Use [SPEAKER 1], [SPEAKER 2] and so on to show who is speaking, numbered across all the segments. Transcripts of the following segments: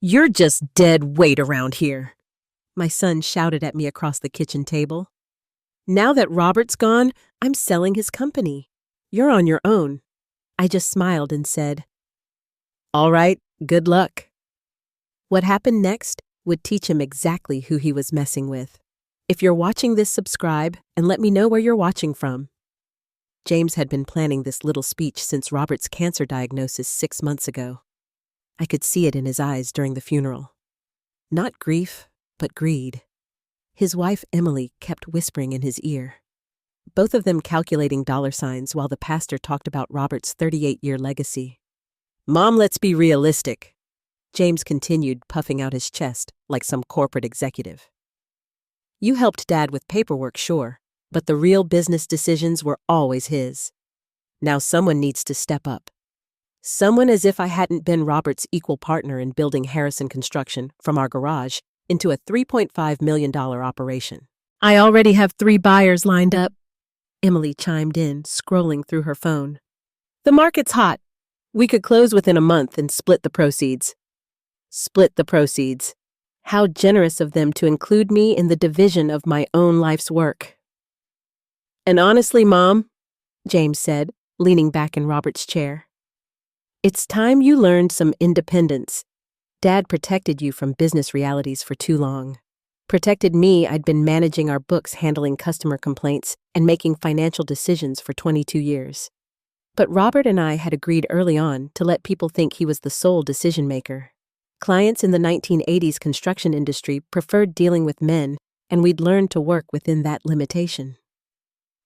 [SPEAKER 1] You're just dead weight around here, my son shouted at me across the kitchen table. Now that Robert's gone, I'm selling his company. You're on your own. I just smiled and said, "All right, good luck." What happened next would teach him exactly who he was messing with. If you're watching this, subscribe and let me know where you're watching from. James had been planning this little speech since Robert's cancer diagnosis 6 months ago. I could see it in his eyes during the funeral. Not grief, but greed. His wife, Emily, kept whispering in his ear, both of them calculating dollar signs while the pastor talked about Robert's 38-year legacy. "Mom, let's be realistic," James continued, puffing out his chest like some corporate executive. "You helped Dad with paperwork, sure, but the real business decisions were always his. Now someone needs to step up. Someone as if I hadn't been Robert's equal partner in building Harrison Construction from our garage into a $3.5 million operation." "I already have 3 buyers lined up," Emily chimed in, scrolling through her phone. "The market's hot. We could close within a month and split the proceeds." Split the proceeds. How generous of them to include me in the division of my own life's work. "And honestly, Mom," James said, leaning back in Robert's chair, "it's time you learned some independence. Dad protected you from business realities for too long. Protected me. I'd been managing our books, handling customer complaints, and making financial decisions for 22 years. But Robert and I had agreed early on to let people think he was the sole decision maker. Clients in the 1980s construction industry preferred dealing with men, and we'd learned to work within that limitation."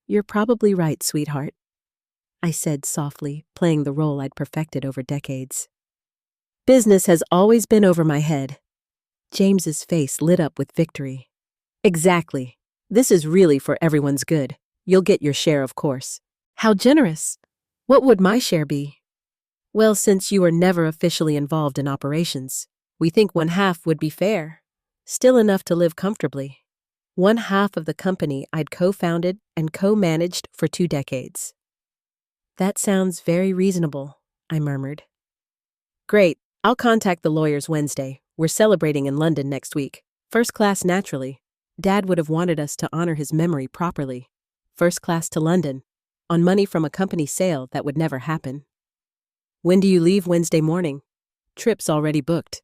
[SPEAKER 1] "You're probably right, sweetheart," I said softly, playing the role I'd perfected over decades. "Business has always been over my head." James's face lit up with victory. "Exactly. This is really for everyone's good. You'll get your share, of course." "How generous. What would my share be?" "Well, since you were never officially involved in operations, we think 1/2 would be fair. Still enough to live comfortably. 1/2 of the company I'd co-founded and co-managed for 2 decades. "That sounds very reasonable," I murmured. "Great. I'll contact the lawyers Wednesday. We're celebrating in London next week. First class, naturally. Dad would have wanted us to honor his memory properly. First class to London, on money from a company sale that would never happen." "When do you leave Wednesday morning?" "Trip's already booked."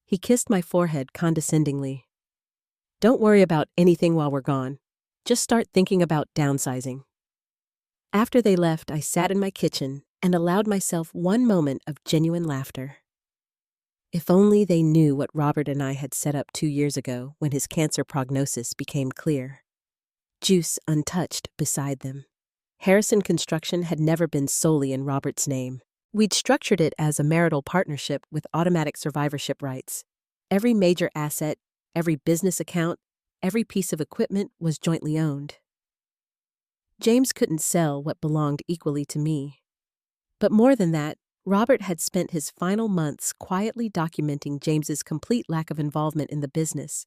[SPEAKER 1] He kissed my forehead condescendingly. "Don't worry about anything while we're gone. Just start thinking about downsizing." After they left, I sat in my kitchen and allowed myself one moment of genuine laughter. If only they knew what Robert and I had set up 2 years ago when his cancer prognosis became clear. Juice untouched beside them. Harrison Construction had never been solely in Robert's name. We'd structured it as a marital partnership with automatic survivorship rights. Every major asset, every business account, every piece of equipment was jointly owned. James couldn't sell what belonged equally to me. But more than that, Robert had spent his final months quietly documenting James's complete lack of involvement in the business.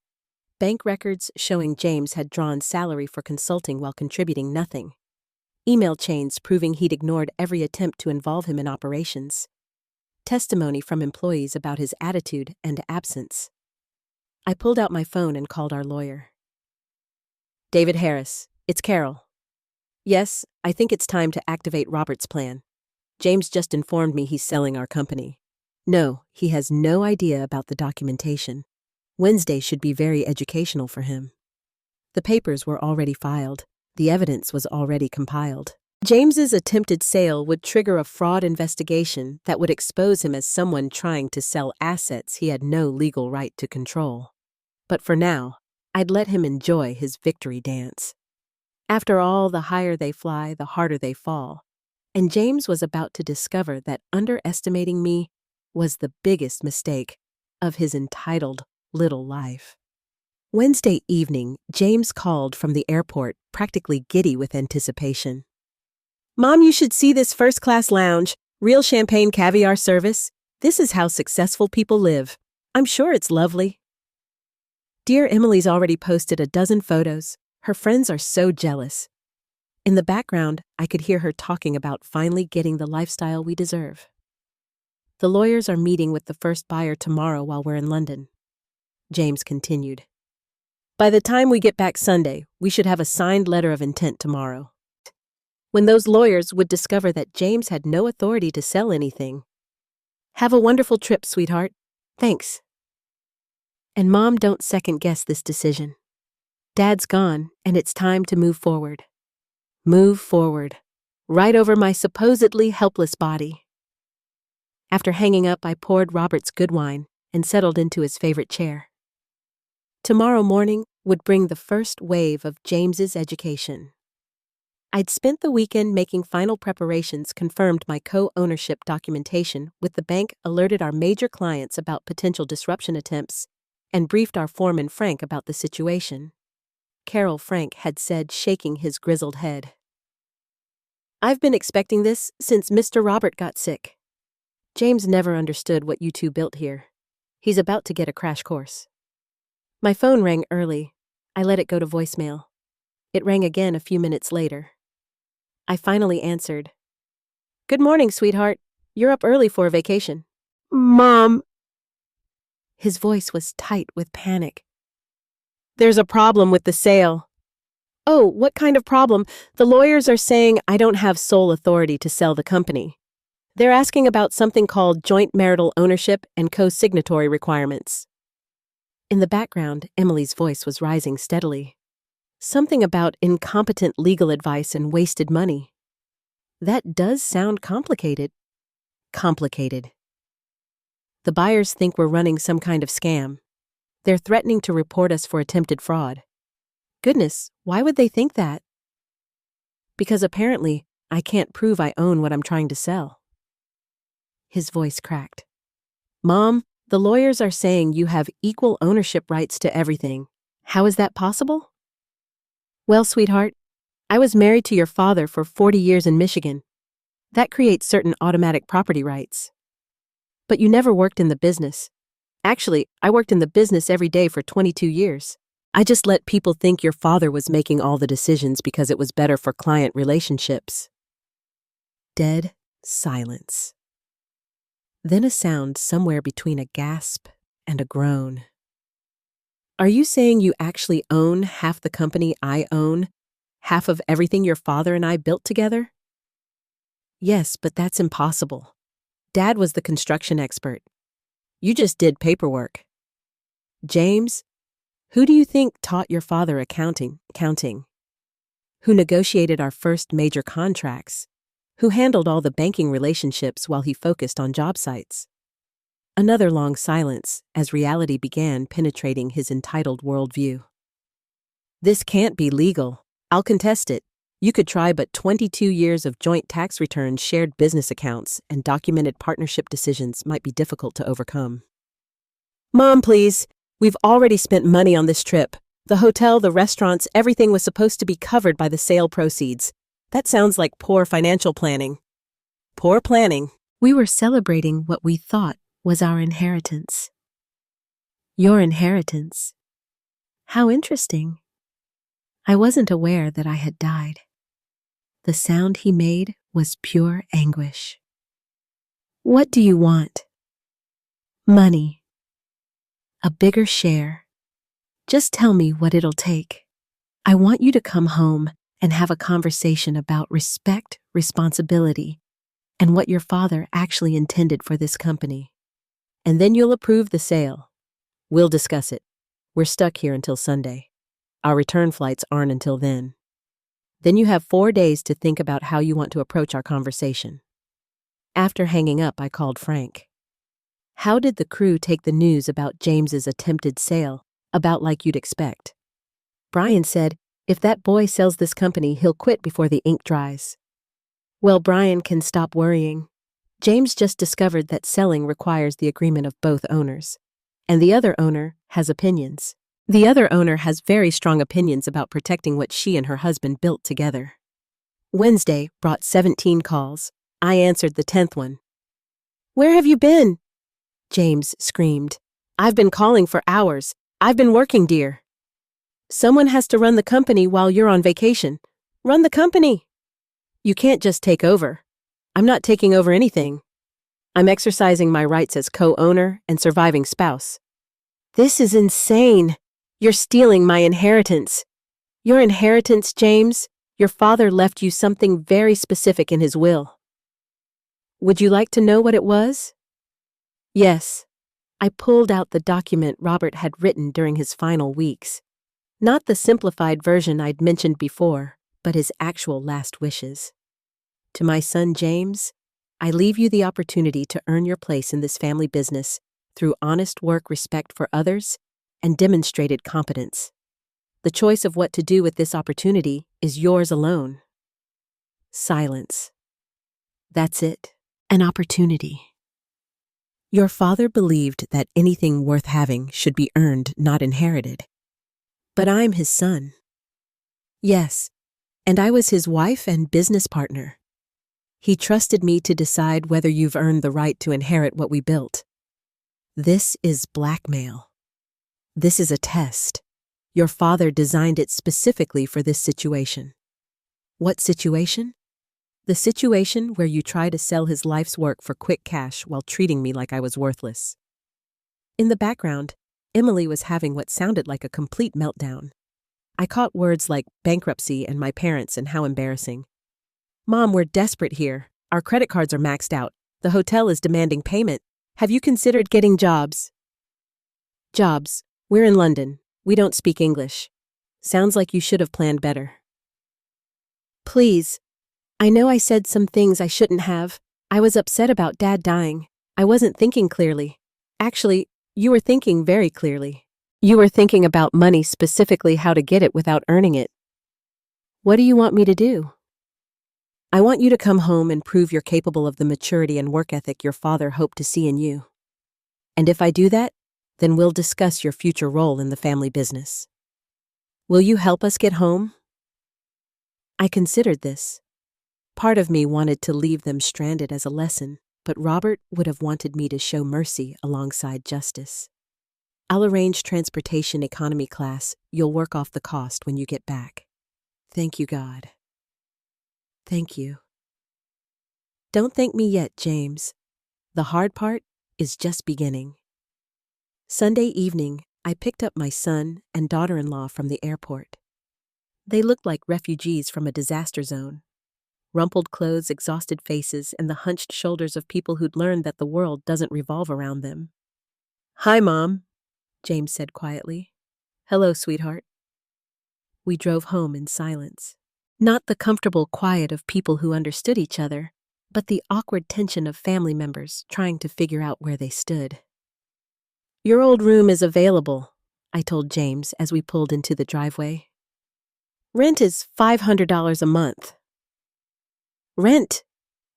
[SPEAKER 1] Bank records showing James had drawn salary for consulting while contributing nothing. Email chains proving he'd ignored every attempt to involve him in operations. Testimony from employees about his attitude and absence. I pulled out my phone and called our lawyer. "David Harris, it's Carol." "Yes, I think it's time to activate Robert's plan. James just informed me he's selling our company. No, he has no idea about the documentation. Wednesday should be very educational for him. The papers were already filed. The evidence was already compiled. James's attempted sale would trigger a fraud investigation that would expose him as someone trying to sell assets he had no legal right to control. But for now, I'd let him enjoy his victory dance. After all, the higher they fly, the harder they fall. And James was about to discover that underestimating me was the biggest mistake of his entitled little life. Wednesday evening, James called from the airport, practically giddy with anticipation. "Mom, you should see this first-class lounge, real champagne caviar service. This is how successful people live. I'm sure it's lovely." Dear Emily's already posted a dozen photos. Her friends are so jealous. In the background, I could hear her talking about finally getting the lifestyle we deserve. The lawyers are meeting with the first buyer tomorrow while we're in London. James continued. By the time we get back Sunday, we should have a signed letter of intent tomorrow. When those lawyers would discover that James had no authority to sell anything. Have a wonderful trip, sweetheart. Thanks. And Mom, don't second-guess this decision. Dad's gone, and it's time to move forward. Move forward. Right over my supposedly helpless body. After hanging up, I poured Robert's good wine and settled into his favorite chair. Tomorrow morning would bring the first wave of James's education. I'd spent the weekend making final preparations, confirmed my co-ownership documentation with the bank, alerted our major clients about potential disruption attempts, and briefed our foreman Frank about the situation. Carol, Frank had said, shaking his grizzled head. I've been expecting this since Mr. Robert got sick. James never understood what you two built here. He's about to get a crash course. My phone rang early. I let it go to voicemail. It rang again a few minutes later. I finally answered. Good morning, sweetheart. You're up early for a vacation. Mom. His voice was tight with panic. There's a problem with the sale. Oh, what kind of problem? The lawyers are saying I don't have sole authority to sell the company. They're asking about something called joint marital ownership and co-signatory requirements. In the background, Emily's voice was rising steadily. Something about incompetent legal advice and wasted money. That does sound complicated. Complicated. The buyers think we're running some kind of scam. They're threatening to report us for attempted fraud. Goodness, why would they think that? Because apparently, I can't prove I own what I'm trying to sell. His voice cracked. Mom, the lawyers are saying you have equal ownership rights to everything. How is that possible? Well, sweetheart, I was married to your father for 40 years in Michigan. That creates certain automatic property rights. But you never worked in the business. Actually, I worked in the business every day for 22 years. I just let people think your father was making all the decisions because it was better for client relationships. Dead silence. Then a sound somewhere between a gasp and a groan. Are you saying you actually own half the company I own? Half of everything your father and I built together? Yes, but that's impossible. Dad was the construction expert. You just did paperwork. James, who do you think taught your father accounting? Who negotiated our first major contracts? Who handled all the banking relationships while he focused on job sites? Another long silence as reality began penetrating his entitled worldview. This can't be legal. I'll contest it. You could try, but 22 years of joint tax returns, shared business accounts, and documented partnership decisions might be difficult to overcome. Mom, please. We've already spent money on this trip. The hotel, the restaurants, everything was supposed to be covered by the sale proceeds. That sounds like poor financial planning. Poor planning. We were celebrating what we thought was our inheritance. Your inheritance. How interesting. I wasn't aware that I had died. The sound he made was pure anguish. What do you want? Money. A bigger share. Just tell me what it'll take. I want you to come home and have a conversation about respect, responsibility, and what your father actually intended for this company. And then you'll approve the sale. We'll discuss it. We're stuck here until Sunday. Our return flights aren't until then. Then you have 4 days to think about how you want to approach our conversation. After hanging up, I called Frank. How did the crew take the news about James's attempted sale, about like you'd expect? Brian said, if that boy sells this company, he'll quit before the ink dries. Well, Brian can stop worrying. James just discovered that selling requires the agreement of both owners. And the other owner has opinions. The other owner has very strong opinions about protecting what she and her husband built together. Wednesday brought 17 calls. I answered the 10th one. Where have you been? James screamed. I've been calling for hours. I've been working, dear. Someone has to run the company while you're on vacation. Run the company. You can't just take over. I'm not taking over anything. I'm exercising my rights as co-owner and surviving spouse. This is insane. You're stealing my inheritance. Your inheritance, James? Your father left you something very specific in his will. Would you like to know what it was? Yes. I pulled out the document Robert had written during his final weeks. Not the simplified version I'd mentioned before, but his actual last wishes. To my son James, I leave you the opportunity to earn your place in this family business through honest work, respect for others, and demonstrated competence. The choice of what to do with this opportunity is yours alone. Silence. That's it. An opportunity. Your father believed that anything worth having should be earned, not inherited. But I'm his son. Yes, and I was his wife and business partner. He trusted me to decide whether you've earned the right to inherit what we built. This is blackmail. This is a test. Your father designed it specifically for this situation. What situation? The situation where you try to sell his life's work for quick cash while treating me like I was worthless. In the background, Emily was having what sounded like a complete meltdown. I caught words like bankruptcy and my parents and how embarrassing. Mom, we're desperate here. Our credit cards are maxed out. The hotel is demanding payment. Have you considered getting jobs? Jobs. We're in London. We don't speak English. Sounds like you should have planned better. Please. I know I said some things I shouldn't have. I was upset about Dad dying. I wasn't thinking clearly. Actually, you were thinking very clearly. You were thinking about money, specifically how to get it without earning it. What do you want me to do? I want you to come home and prove you're capable of the maturity and work ethic your father hoped to see in you. And if I do that, then we'll discuss your future role in the family business. Will you help us get home? I considered this. Part of me wanted to leave them stranded as a lesson, but Robert would have wanted me to show mercy alongside justice. I'll arrange transportation economy class. You'll work off the cost when you get back. Thank you, God. Thank you. Don't thank me yet, James. The hard part is just beginning. Sunday evening, I picked up my son and daughter-in-law from the airport. They looked like refugees from a disaster zone. Rumpled clothes, exhausted faces, and the hunched shoulders of people who'd learned that the world doesn't revolve around them. Hi, Mom, James said quietly. Hello, sweetheart. We drove home in silence. Not the comfortable quiet of people who understood each other, but the awkward tension of family members trying to figure out where they stood. Your old room is available, I told James as we pulled into the driveway. Rent is $500 a month. Rent,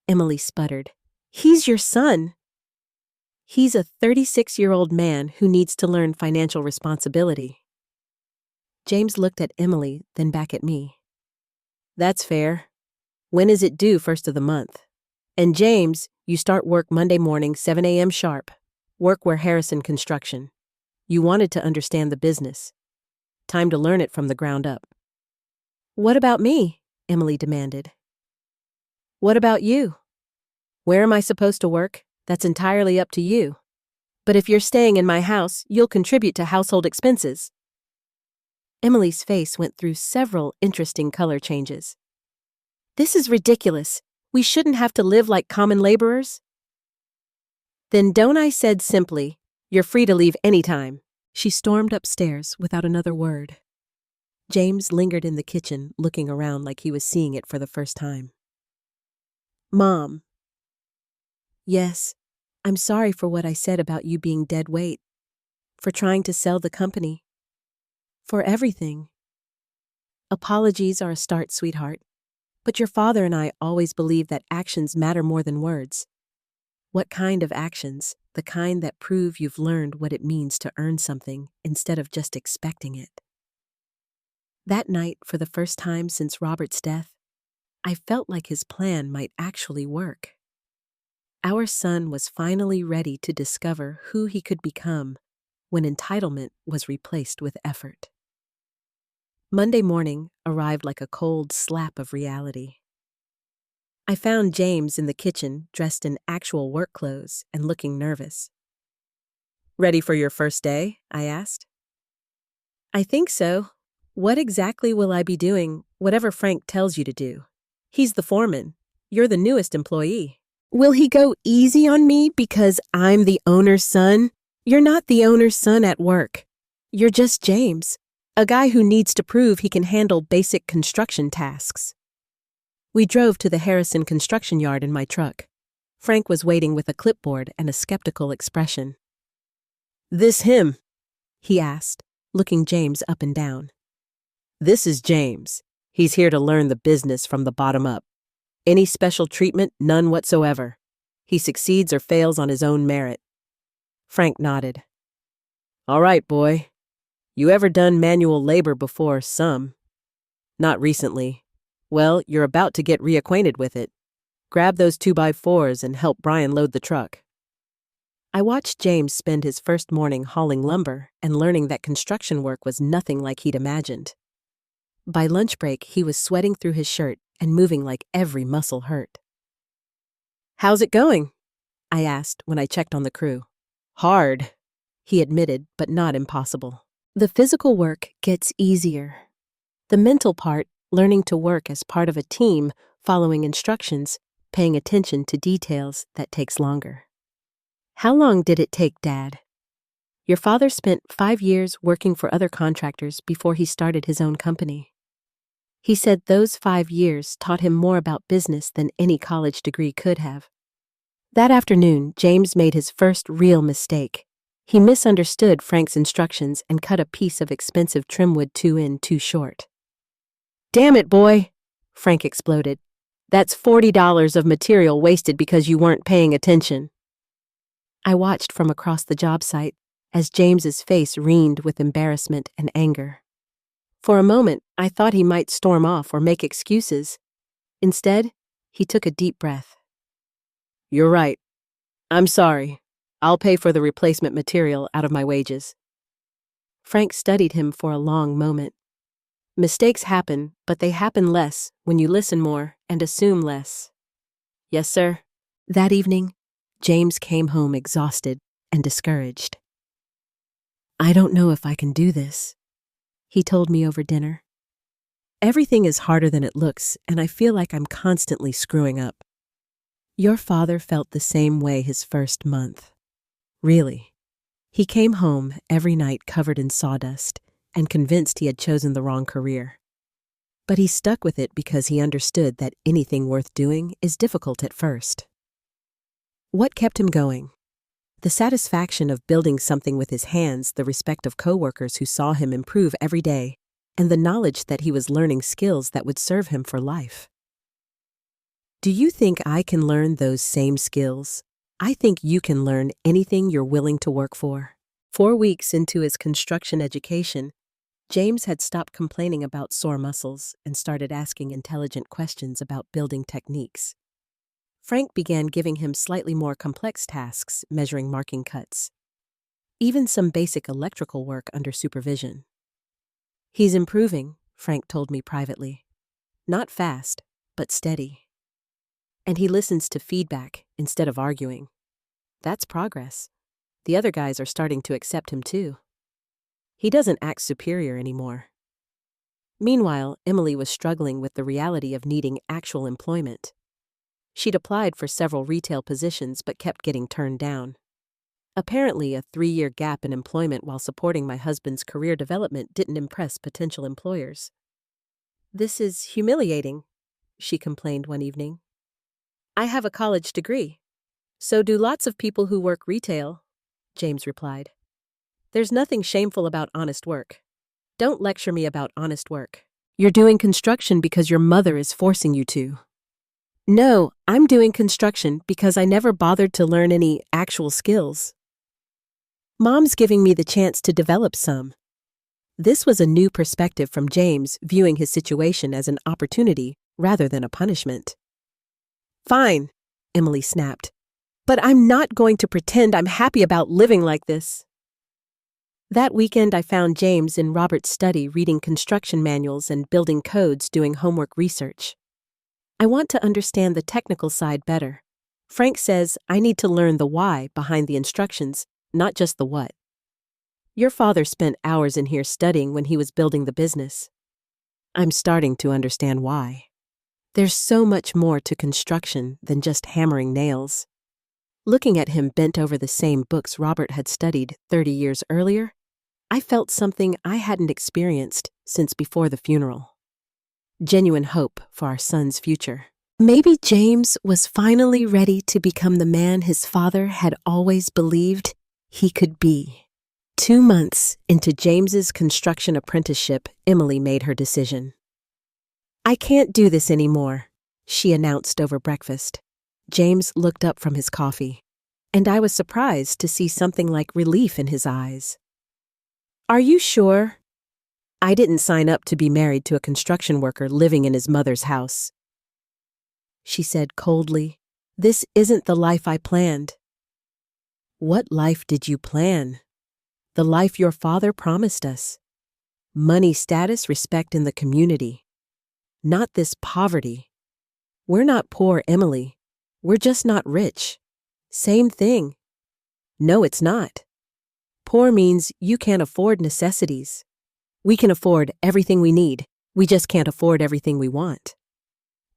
[SPEAKER 1] Emily sputtered. He's your son. He's a 36-year-old man who needs to learn financial responsibility. James looked at Emily, then back at me. That's fair. When is it due, first of the month? And James, you start work Monday morning, 7 a.m. sharp. Work where Harrison Construction. You wanted to understand the business. Time to learn it from the ground up. What about me? Emily demanded. What about you? Where am I supposed to work? That's entirely up to you. But if you're staying in my house, you'll contribute to household expenses. Emily's face went through several interesting color changes. This is ridiculous. We shouldn't have to live like common laborers. Then don't I said simply, you're free to leave anytime. She stormed upstairs without another word. James lingered in the kitchen, looking around like he was seeing it for the first time. Mom. Yes, I'm sorry for what I said about you being dead weight, for trying to sell the company, for everything. Apologies are a start, sweetheart, but your father and I always believe that actions matter more than words. What kind of actions? The kind that prove you've learned what it means to earn something instead of just expecting it. That night, for the first time since Robert's death, I felt like his plan might actually work. Our son was finally ready to discover who he could become when entitlement was replaced with effort. Monday morning arrived like a cold slap of reality. I found James in the kitchen, dressed in actual work clothes and looking nervous. "Ready for your first day?" I asked. "I think so. What exactly will I be doing? Whatever Frank tells you to do. He's the foreman. You're the newest employee. Will he go easy on me because I'm the owner's son? You're not the owner's son at work. You're just James, a guy who needs to prove he can handle basic construction tasks." We drove to the Harrison construction yard in my truck. Frank was waiting with a clipboard and a skeptical expression. "This him?" he asked, looking James up and down. "This is James. He's here to learn the business from the bottom up. Any special treatment? None whatsoever. He succeeds or fails on his own merit." Frank nodded. "All right, boy. You ever done manual labor before? Some. Not recently. Well, you're about to get reacquainted with it. Grab those 2x4s and help Brian load the truck." I watched James spend his first morning hauling lumber and learning that construction work was nothing like he'd imagined. By lunch break, he was sweating through his shirt and moving like every muscle hurt. "How's it going?" I asked when I checked on the crew. "Hard," he admitted, but not impossible. The physical work gets easier. The mental part, learning to work as part of a team, following instructions, paying attention to details, that takes longer. "How long did it take, Dad?" "Your father spent 5 years working for other contractors before he started his own company. He said those 5 years taught him more about business than any college degree could have." That afternoon, James made his first real mistake. He misunderstood Frank's instructions and cut a piece of expensive trimwood 2 in too short. "Damn it, boy," Frank exploded. "That's $40 of material wasted because you weren't paying attention." I watched from across the job site as James's face wreathed with embarrassment and anger. For a moment, I thought he might storm off or make excuses. Instead, he took a deep breath. "You're right. I'm sorry. I'll pay for the replacement material out of my wages." Frank studied him for a long moment. Mistakes happen, but they happen less when you listen more and assume less. "Yes, sir." That evening, James came home exhausted and discouraged. "I don't know if I can do this," he told me over dinner. "Everything is harder than it looks, and I feel like I'm constantly screwing up." Your father felt the same way his first month. Really. He came home every night covered in sawdust and convinced he had chosen the wrong career. But he stuck with it because he understood that anything worth doing is difficult at first. What kept him going? The satisfaction of building something with his hands, the respect of coworkers who saw him improve every day, and the knowledge that he was learning skills that would serve him for life. Do you think I can learn those same skills? I think you can learn anything you're willing to work for. 4 weeks into his construction education, James had stopped complaining about sore muscles and started asking intelligent questions about building techniques. Frank began giving him slightly more complex tasks, measuring marking cuts. Even some basic electrical work under supervision. "He's improving," Frank told me privately. "Not fast, but steady. And he listens to feedback instead of arguing. That's progress. The other guys are starting to accept him too. He doesn't act superior anymore." Meanwhile, Emily was struggling with the reality of needing actual employment. She'd applied for several retail positions but kept getting turned down. Apparently, a 3-year gap in employment while supporting my husband's career development didn't impress potential employers. "This is humiliating," she complained one evening. "I have a college degree. So do lots of people who work retail," James replied. "There's nothing shameful about honest work. Don't lecture me about honest work. You're doing construction because your mother is forcing you to." "No, I'm doing construction because I never bothered to learn any actual skills. Mom's giving me the chance to develop some." This was a new perspective from James, viewing his situation as an opportunity rather than a punishment. "Fine," Emily snapped. "But I'm not going to pretend I'm happy about living like this." That weekend, I found James in Robert's study reading construction manuals and building codes doing homework research. I want to understand the technical side better. Frank says I need to learn the why behind the instructions, not just the what. Your father spent hours in here studying when he was building the business. I'm starting to understand why. There's so much more to construction than just hammering nails. Looking at him bent over the same books Robert had studied 30 years earlier, I felt something I hadn't experienced since before the funeral. Genuine hope for our son's future. Maybe James was finally ready to become the man his father had always believed he could be. 2 months into James's construction apprenticeship, Emily made her decision. I can't do this anymore, she announced over breakfast. James looked up from his coffee, and I was surprised to see something like relief in his eyes. Are you sure? I didn't sign up to be married to a construction worker living in his mother's house. She said coldly, This isn't the life I planned. What life did you plan? The life your father promised us. Money, status, respect in the community. Not this poverty. We're not poor, Emily. We're just not rich. Same thing. No, it's not. Poor means you can't afford necessities. We can afford everything we need. We just can't afford everything we want.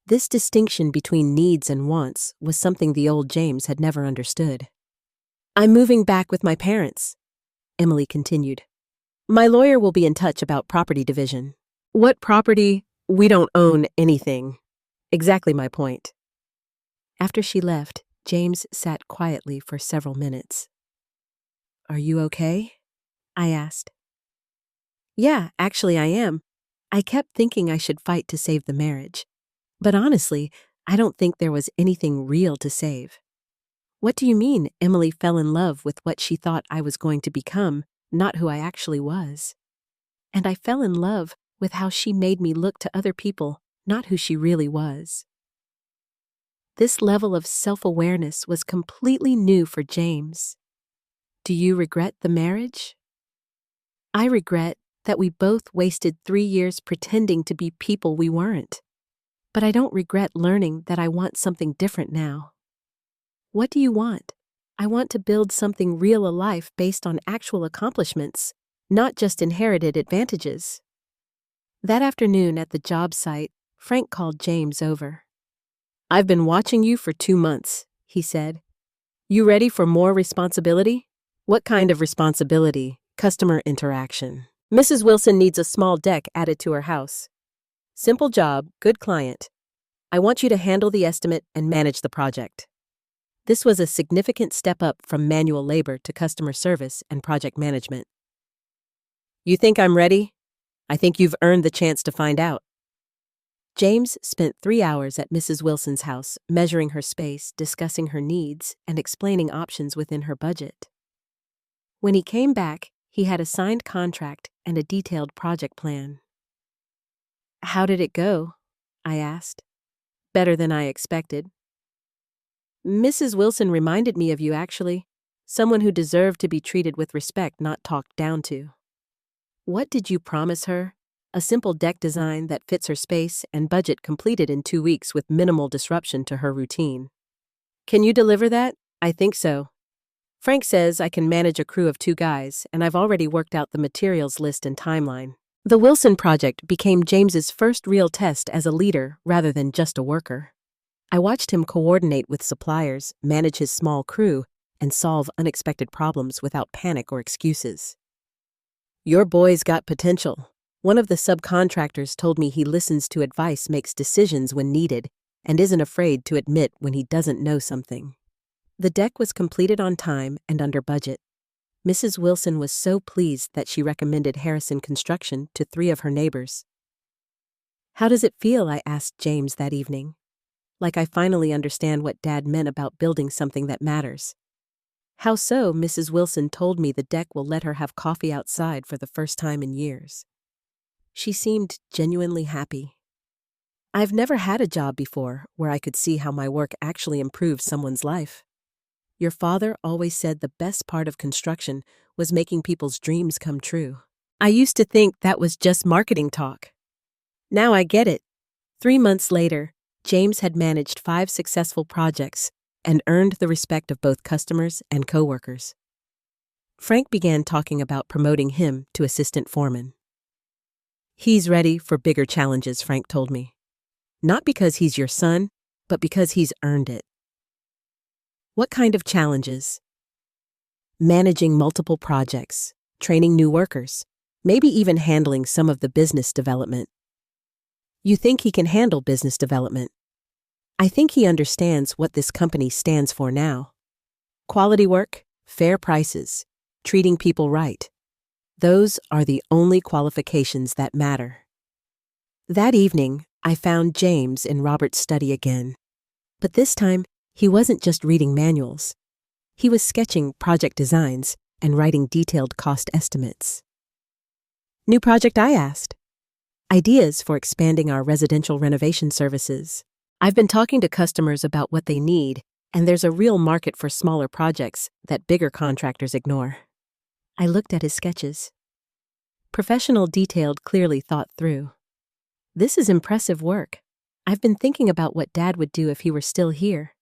[SPEAKER 1] This distinction between needs and wants was something the old James had never understood. I'm moving back with my parents, Emily continued. My lawyer will be in touch about property division. What property? We don't own anything. Exactly my point. After she left, James sat quietly for several minutes. Are you okay? I asked. Yeah, actually I am. I kept thinking I should fight to save the marriage. But honestly, I don't think there was anything real to save. What do you mean Emily fell in love with what she thought I was going to become, not who I actually was? And I fell in love with how she made me look to other people, not who she really was. This level of self-awareness was completely new for James. Do you regret the marriage? I regret that we both wasted 3 years pretending to be people we weren't. But I don't regret learning that I want something different now. What do you want? I want to build something real a life based on actual accomplishments, not just inherited advantages. That afternoon at the job site, Frank called James over. I've been watching you for 2 months, he said. You ready for more responsibility? What kind of responsibility? Customer interaction. Mrs. Wilson needs a small deck added to her house. Simple job, good client. I want you to handle the estimate and manage the project. This was a significant step up from manual labor to customer service and project management. You think I'm ready? I think you've earned the chance to find out. James spent 3 hours at Mrs. Wilson's house, measuring her space, discussing her needs, and explaining options within her budget. When he came back, he had a signed contract and a detailed project plan. How did it go? I asked. Better than I expected. Mrs. Wilson reminded me of you, actually. Someone who deserved to be treated with respect, not talked down to. What did you promise her? A simple deck design that fits her space and budget completed in 2 weeks with minimal disruption to her routine. Can you deliver that? I think so. Frank says I can manage a crew of 2 guys, and I've already worked out the materials list and timeline. The Wilson project became James's first real test as a leader rather than just a worker. I watched him coordinate with suppliers, manage his small crew, and solve unexpected problems without panic or excuses. Your boy's got potential. One of the subcontractors told me he listens to advice, makes decisions when needed, and isn't afraid to admit when he doesn't know something. The deck was completed on time and under budget. Mrs. Wilson was so pleased that she recommended Harrison Construction to 3 of her neighbors. How does it feel? I asked James that evening. Like I finally understand what Dad meant about building something that matters. How so? Mrs. Wilson told me the deck will let her have coffee outside for the first time in years. She seemed genuinely happy. I've never had a job before where I could see how my work actually improves someone's life. Your father always said the best part of construction was making people's dreams come true. I used to think that was just marketing talk. Now I get it. 3 months later, James had managed 5 successful projects and earned the respect of both customers and coworkers. Frank began talking about promoting him to assistant foreman. "He's ready for bigger challenges," Frank told me. "Not because he's your son, but because he's earned it." "What kind of challenges?" "Managing multiple projects, training new workers, maybe even handling some of the business development." "You think he can handle business development?" "I think he understands what this company stands for now. Quality work, fair prices, treating people right. Those are the only qualifications that matter." That evening, I found James in Robert's study again. But this time, he wasn't just reading manuals. He was sketching project designs and writing detailed cost estimates. "New project?" I asked. "Ideas for expanding our residential renovation services. I've been talking to customers about what they need, and there's a real market for smaller projects that bigger contractors ignore." I looked at his sketches. Professional, detailed, clearly thought through. This is impressive work. I've been thinking about what Dad would do if he were still here.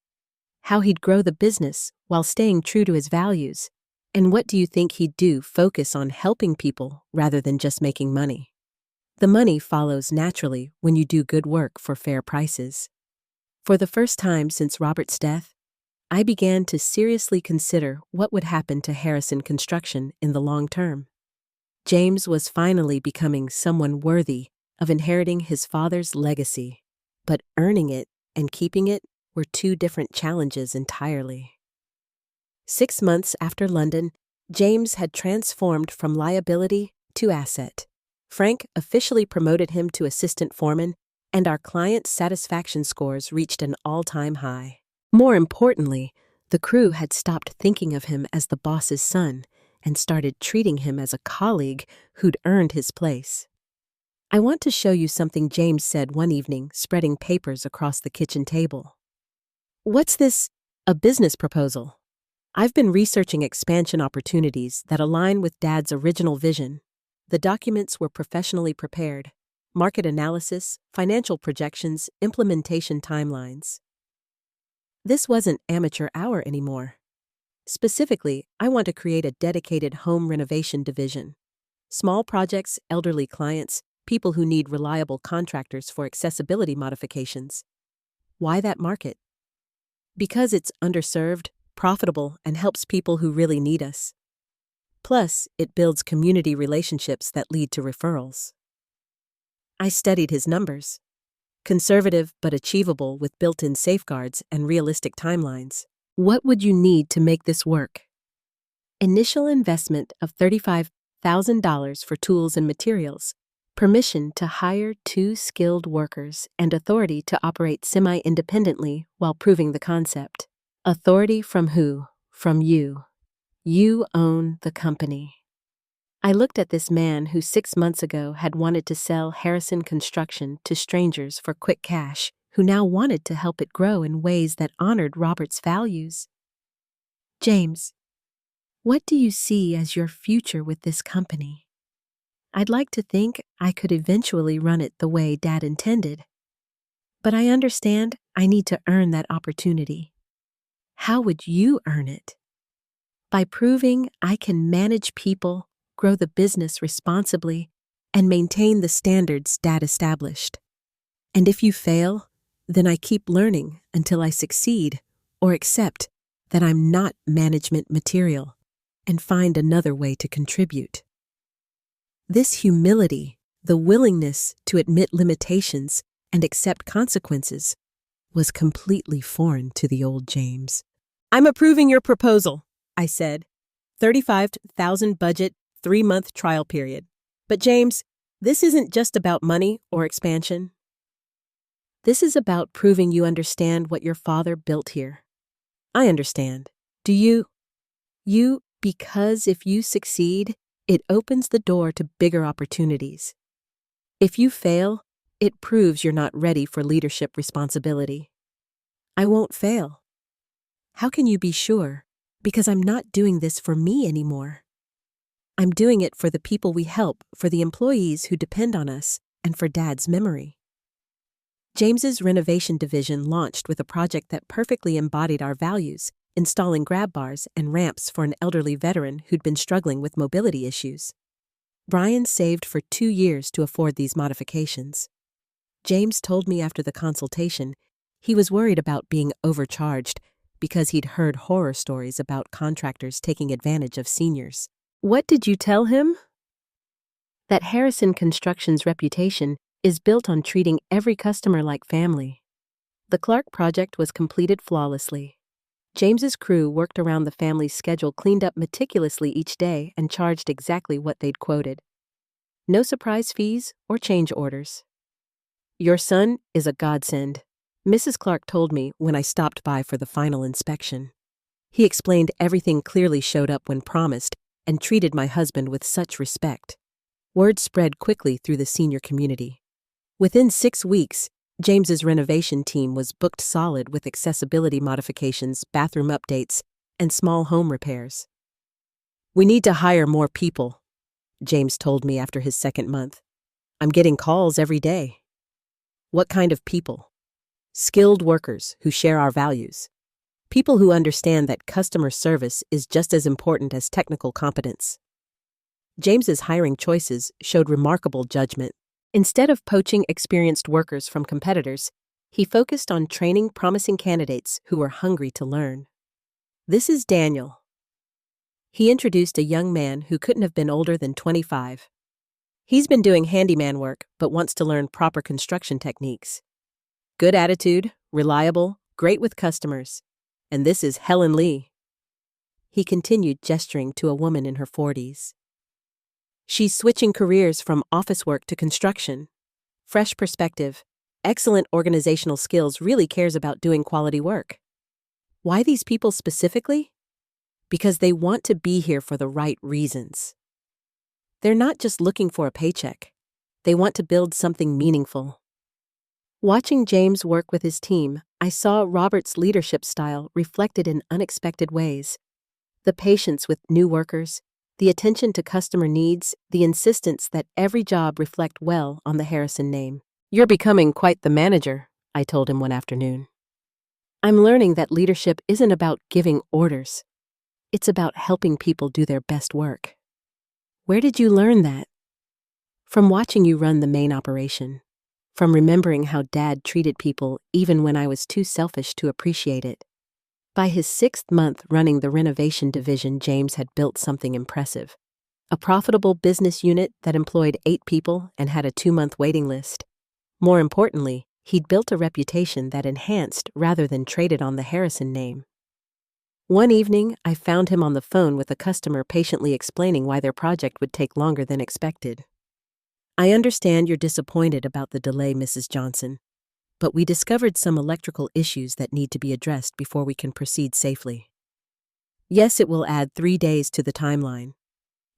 [SPEAKER 1] How he'd grow the business while staying true to his values. And what do you think he'd do? Focus on helping people rather than just making money. The money follows naturally when you do good work for fair prices. For the first time since Robert's death, I began to seriously consider what would happen to Harrison Construction in the long term. James was finally becoming someone worthy of inheriting his father's legacy, but earning it and keeping it were 2 different challenges entirely. 6 months after London, James had transformed from liability to asset. Frank officially promoted him to assistant foreman, and our client satisfaction scores reached an all-time high. More importantly, the crew had stopped thinking of him as the boss's son and started treating him as a colleague who'd earned his place. "I want to show you something," James said one evening, spreading papers across the kitchen table. "What's this? A business proposal?" "I've been researching expansion opportunities that align with Dad's original vision." The documents were professionally prepared: market analysis, financial projections, implementation timelines. This wasn't amateur hour anymore. Specifically, I want to create a dedicated home renovation division. Small projects, elderly clients, people who need reliable contractors for accessibility modifications. Why that market? Because it's underserved, profitable, and helps people who really need us. Plus, it builds community relationships that lead to referrals. I studied his numbers. Conservative but achievable with built-in safeguards and realistic timelines. What would you need to make this work? Initial investment of $35,000 for tools and materials, permission to hire 2 skilled workers, and authority to operate semi-independently while proving the concept. Authority from who? From you. You own the company. I looked at this man who 6 months ago had wanted to sell Harrison Construction to strangers for quick cash, who now wanted to help it grow in ways that honored Robert's values. "James, what do you see as your future with this company?" "I'd like to think I could eventually run it the way Dad intended. But I understand I need to earn that opportunity." "How would you earn it?" "By proving I can manage people, grow the business responsibly, and maintain the standards Dad established. And if you fail, then I keep learning until I succeed or accept that I'm not management material and find another way to contribute." This humility, the willingness to admit limitations and accept consequences, was completely foreign to the old James. "I'm approving your proposal," I said. $35,000 budget, 3-month trial period. "But James, this isn't just about money or expansion. This is about proving you understand what your father built here." "I understand. Do you?" Because if you succeed, it opens the door to bigger opportunities. If you fail, it proves you're not ready for leadership responsibility." "I won't fail." "How can you be sure?" "Because I'm not doing this for me anymore. I'm doing it for the people we help, for the employees who depend on us, and for Dad's memory." James's renovation division launched with a project that perfectly embodied our values, installing grab bars and ramps for an elderly veteran who'd been struggling with mobility issues. Brian saved for 2 years to afford these modifications. James told me after the consultation he was worried about being overcharged because he'd heard horror stories about contractors taking advantage of seniors. What did you tell him? That Harrison Construction's reputation is built on treating every customer like family. The Clark project was completed flawlessly. James's crew worked around the family's schedule, cleaned up meticulously each day, and charged exactly what they'd quoted. No surprise fees or change orders. Your son is a godsend, Mrs. Clark told me when I stopped by for the final inspection. He explained everything clearly showed up when promised and treated my husband with such respect. Word spread quickly through the senior community. Within 6 weeks, James's renovation team was booked solid with accessibility modifications, bathroom updates, and small home repairs. We need to hire more people, James told me after his second month. I'm getting calls every day. What kind of people? Skilled workers who share our values. People who understand that customer service is just as important as technical competence. James's hiring choices showed remarkable judgment. Instead of poaching experienced workers from competitors, he focused on training promising candidates who were hungry to learn. This is Daniel. He introduced a young man who couldn't have been older than 25. He's been doing handyman work but wants to learn proper construction techniques. Good attitude, reliable, great with customers. And this is Helen Lee. He continued, gesturing to a woman in her 40s. She's switching careers from office work to construction. Fresh perspective, excellent organizational skills, really cares about doing quality work. Why these people specifically? Because they want to be here for the right reasons. They're not just looking for a paycheck. They want to build something meaningful. Watching James work with his team, I saw Robert's leadership style reflected in unexpected ways. The patience with new workers, the attention to customer needs, the insistence that every job reflect well on the Harrison name. You're becoming quite the manager, I told him one afternoon. I'm learning that leadership isn't about giving orders. It's about helping people do their best work. Where did you learn that? From watching you run the main operation. From remembering how Dad treated people even when I was too selfish to appreciate it. By his 6th month running the renovation division, James had built something impressive. A profitable business unit that employed 8 people and had a 2-month waiting list. More importantly, he'd built a reputation that enhanced rather than traded on the Harrison name. One evening, I found him on the phone with a customer patiently explaining why their project would take longer than expected. I understand you're disappointed about the delay, Mrs. Johnson, but we discovered some electrical issues that need to be addressed before we can proceed safely. Yes, it will add 3 days to the timeline.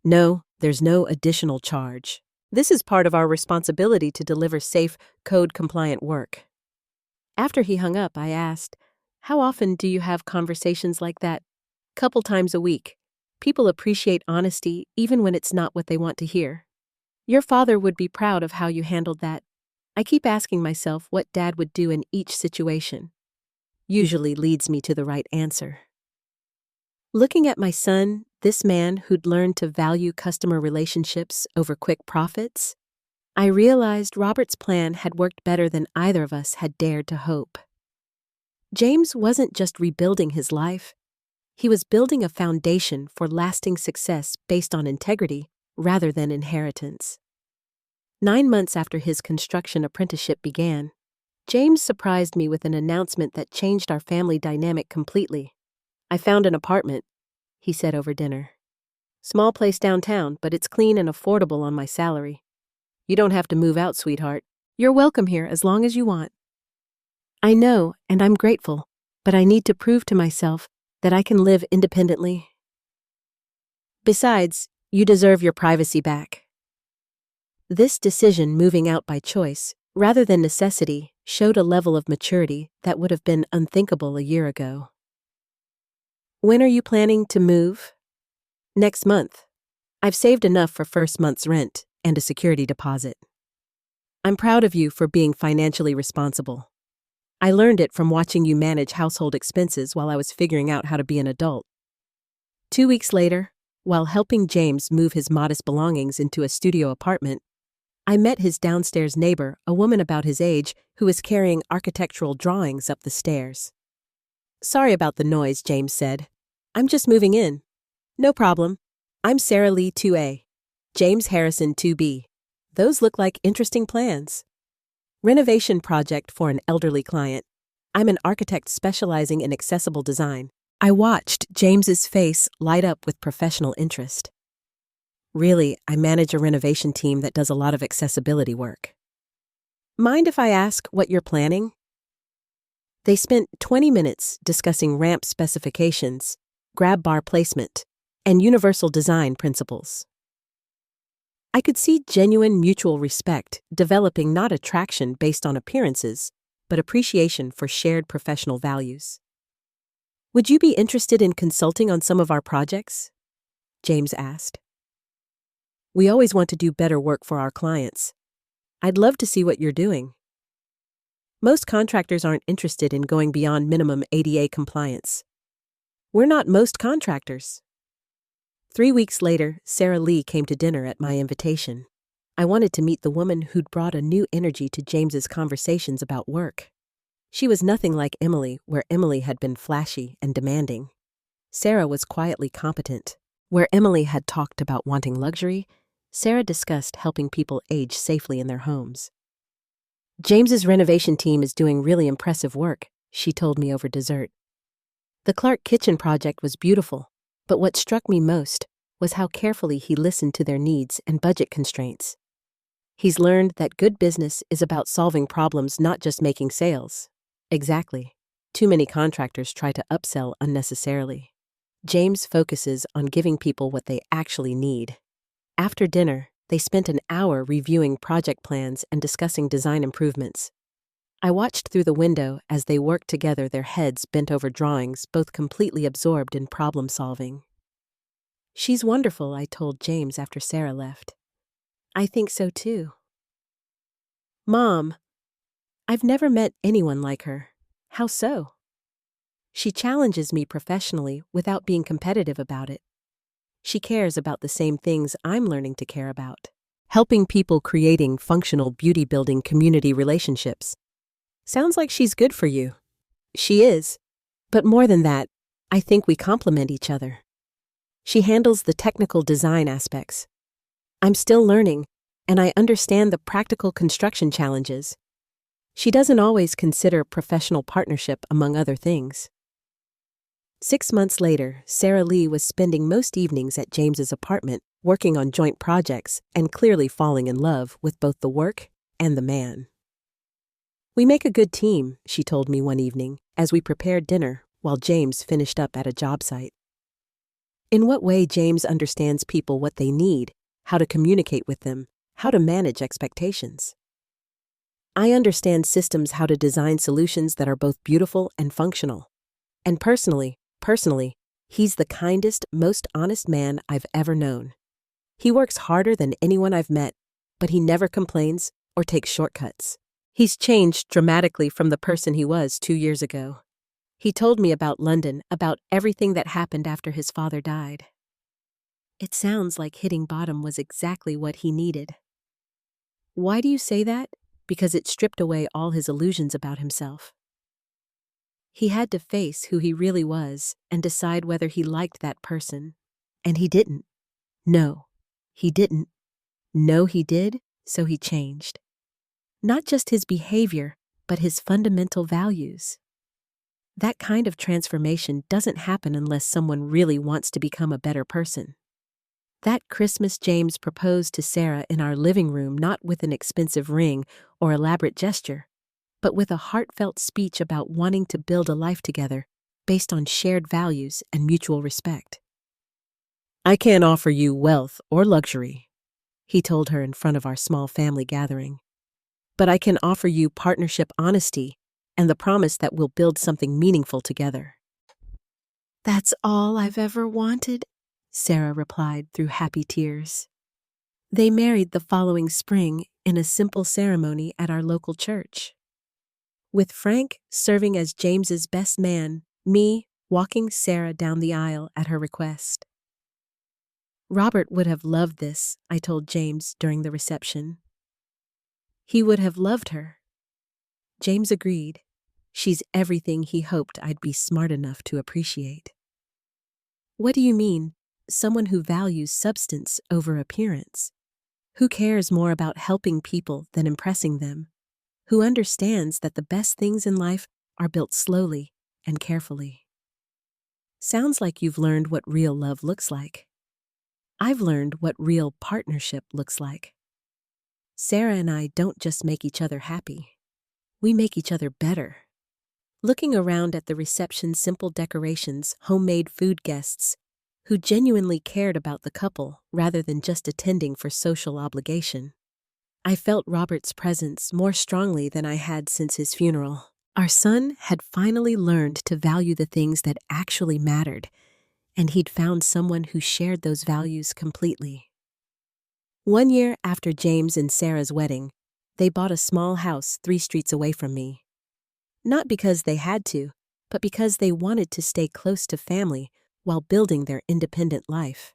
[SPEAKER 1] No, there's no additional charge. This is part of our responsibility to deliver safe, code-compliant work. After he hung up, I asked, how often do you have conversations like that? Couple times a week. People appreciate honesty even when it's not what they want to hear. Your father would be proud of how you handled that. I keep asking myself what Dad would do in each situation. Usually leads me to the right answer. Looking at my son, this man who'd learned to value customer relationships over quick profits, I realized Robert's plan had worked better than either of us had dared to hope. James wasn't just rebuilding his life. He was building a foundation for lasting success based on integrity rather than inheritance. 9 months after his construction apprenticeship began, James surprised me with an announcement that changed our family dynamic completely. I found an apartment, he said over dinner. Small place downtown, but it's clean and affordable on my salary. You don't have to move out, sweetheart. You're welcome here as long as you want. I know, and I'm grateful, but I need to prove to myself that I can live independently. Besides, you deserve your privacy back. This decision, moving out by choice, rather than necessity, showed a level of maturity that would have been unthinkable a year ago. When are you planning to move? Next month. I've saved enough for first month's rent and a security deposit. I'm proud of you for being financially responsible. I learned it from watching you manage household expenses while I was figuring out how to be an adult. 2 weeks later, while helping James move his modest belongings into a studio apartment, I met his downstairs neighbor, a woman about his age, who was carrying architectural drawings up the stairs. "Sorry about the noise," James said. "I'm just moving in." "No problem. I'm Sarah Lee 2A. James Harrison 2B. Those look like interesting plans." Renovation project for an elderly client. I'm an architect specializing in accessible design. I watched James's face light up with professional interest. "Really, I manage a renovation team that does a lot of accessibility work." "Mind if I ask what you're planning?" They spent 20 minutes discussing ramp specifications, grab bar placement, and universal design principles. I could see genuine mutual respect developing, not attraction based on appearances, but appreciation for shared professional values. "Would you be interested in consulting on some of our projects?" James asked. "We always want to do better work for our clients. I'd love to see what you're doing." "Most contractors aren't interested in going beyond minimum ADA compliance." "We're not most contractors." 3 weeks later, Sarah Lee came to dinner at my invitation. I wanted to meet the woman who'd brought a new energy to James's conversations about work. She was nothing like Emily, where Emily had been flashy and demanding. Sarah was quietly competent. Where Emily had talked about wanting luxury, Sarah discussed helping people age safely in their homes. "James's renovation team is doing really impressive work," she told me over dessert. "The Clark kitchen project was beautiful, but what struck me most was how carefully he listened to their needs and budget constraints. He's learned that good business is about solving problems, not just making sales." Exactly. Too many contractors try to upsell unnecessarily. James focuses on giving people what they actually need. After dinner, they spent an hour reviewing project plans and discussing design improvements. I watched through the window as they worked together, their heads bent over drawings, both completely absorbed in problem solving. "She's wonderful," I told James after Sarah left. "I think so too." "Mom, I've never met anyone like her." "How so?" "She challenges me professionally without being competitive about it. She cares about the same things I'm learning to care about. Helping people, creating functional beauty-building community relationships. Sounds like she's good for you." "She is. But more than that, I think we complement each other. She handles the technical design aspects. I'm still learning, and I understand the practical construction challenges. She doesn't always consider professional partnership among other things." 6 months later, Sarah Lee was spending most evenings at James's apartment, working on joint projects and clearly falling in love with both the work and the man. "We make a good team," she told me one evening as we prepared dinner while James finished up at a job site. In what way James understands people, what they need, how to communicate with them, how to manage expectations. I understand systems, how to design solutions that are both beautiful and functional. And personally, he's the kindest, most honest man I've ever known. He works harder than anyone I've met, but he never complains or takes shortcuts. He's changed dramatically from the person he was 2 years ago. He told me about London, about everything that happened after his father died. It sounds like hitting bottom was exactly what he needed. Why do you say that? Because it stripped away all his illusions about himself. He had to face who he really was and decide whether he liked that person. And he didn't. No, he didn't. No, he did, so he changed. Not just his behavior, but his fundamental values. That kind of transformation doesn't happen unless someone really wants to become a better person. That Christmas, James proposed to Sarah in our living room, not with an expensive ring or elaborate gesture, but with a heartfelt speech about wanting to build a life together based on shared values and mutual respect. "I can't offer you wealth or luxury," he told her in front of our small family gathering. "But I can offer you partnership, honesty, and the promise that we'll build something meaningful together." "That's all I've ever wanted," Sarah replied through happy tears. They married the following spring in a simple ceremony at our local church. With Frank serving as James's best man, me walking Sarah down the aisle at her request. Robert would have loved this, I told James during the reception. He would have loved her. James agreed. She's everything he hoped I'd be smart enough to appreciate. What do you mean, someone who values substance over appearance? Who cares more about helping people than impressing them? Who understands that the best things in life are built slowly and carefully? Sounds like you've learned what real love looks like. I've learned what real partnership looks like. Sarah and I don't just make each other happy. We make each other better. Looking around at the reception's simple decorations, homemade food guests, who genuinely cared about the couple rather than just attending for social obligation, I felt Robert's presence more strongly than I had since his funeral. Our son had finally learned to value the things that actually mattered, and he'd found someone who shared those values completely. 1 year after James and Sarah's wedding, they bought a small house 3 streets away from me. Not because they had to, but because they wanted to stay close to family while building their independent life.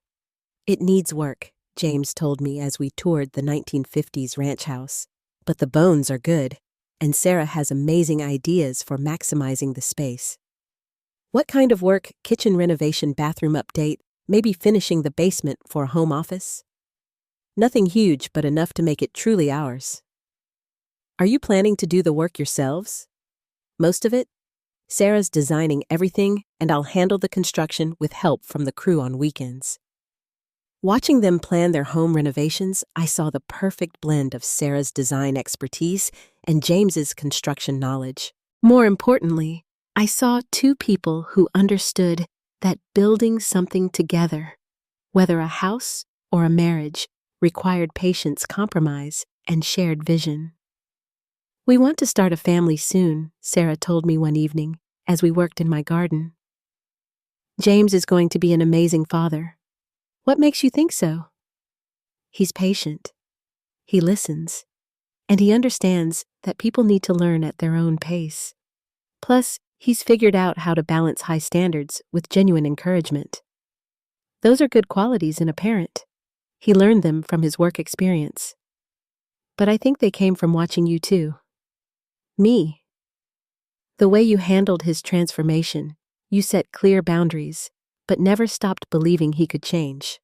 [SPEAKER 1] It needs work, James told me as we toured the 1950s ranch house, but the bones are good, and Sarah has amazing ideas for maximizing the space. What kind of work? Kitchen renovation, bathroom update, maybe finishing the basement for a home office? Nothing huge, but enough to make it truly ours. Are you planning to do the work yourselves? Most of it? Sarah's designing everything, and I'll handle the construction with help from the crew on weekends. Watching them plan their home renovations, I saw the perfect blend of Sarah's design expertise and James's construction knowledge. More importantly, I saw 2 people who understood that building something together, whether a house or a marriage, required patience, compromise, and shared vision. We want to start a family soon, Sarah told me one evening as we worked in my garden. James is going to be an amazing father. What makes you think so? He's patient. He listens. And he understands that people need to learn at their own pace. Plus, he's figured out how to balance high standards with genuine encouragement. Those are good qualities in a parent. He learned them from his work experience. But I think they came from watching you too. Me. The way you handled his transformation, you set clear boundaries, but never stopped believing he could change.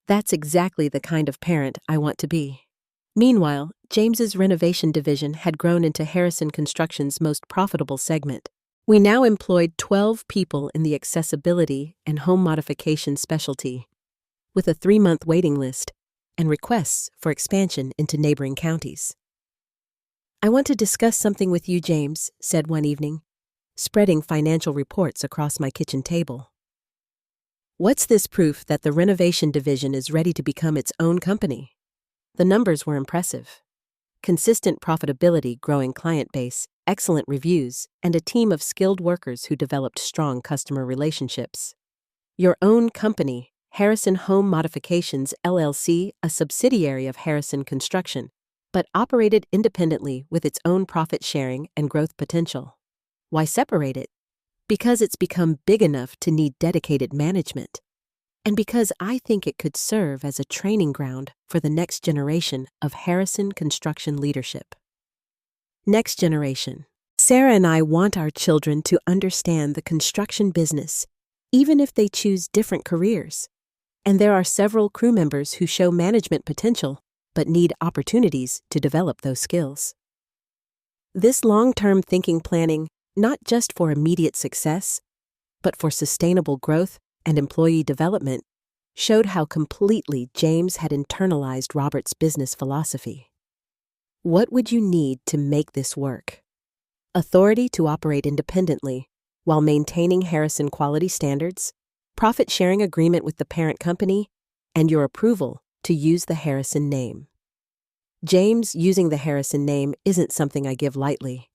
[SPEAKER 1] That's exactly the kind of parent I want to be. Meanwhile, James's renovation division had grown into Harrison Construction's most profitable segment. We now employed 12 people in the accessibility and home modification specialty, with a 3-month waiting list and requests for expansion into neighboring counties. I want to discuss something with you, James said one evening, spreading financial reports across my kitchen table. What's this proof that the renovation division is ready to become its own company? The numbers were impressive. Consistent profitability, growing client base, excellent reviews, and a team of skilled workers who developed strong customer relationships. Your own company, Harrison Home Modifications, LLC, a subsidiary of Harrison Construction, but operated independently with its own profit sharing and growth potential. Why separate it? Because it's become big enough to need dedicated management, and because I think it could serve as a training ground for the next generation of Harrison Construction leadership. Next generation. Sarah and I want our children to understand the construction business, even if they choose different careers. And there are several crew members who show management potential but need opportunities to develop those skills. This long-term thinking planning, not just for immediate success, but for sustainable growth and employee development, showed how completely James had internalized Robert's business philosophy. What would you need to make this work? Authority to operate independently while maintaining Harrison quality standards, profit-sharing agreement with the parent company, and your approval to use the Harrison name. James using the Harrison name isn't something I give lightly.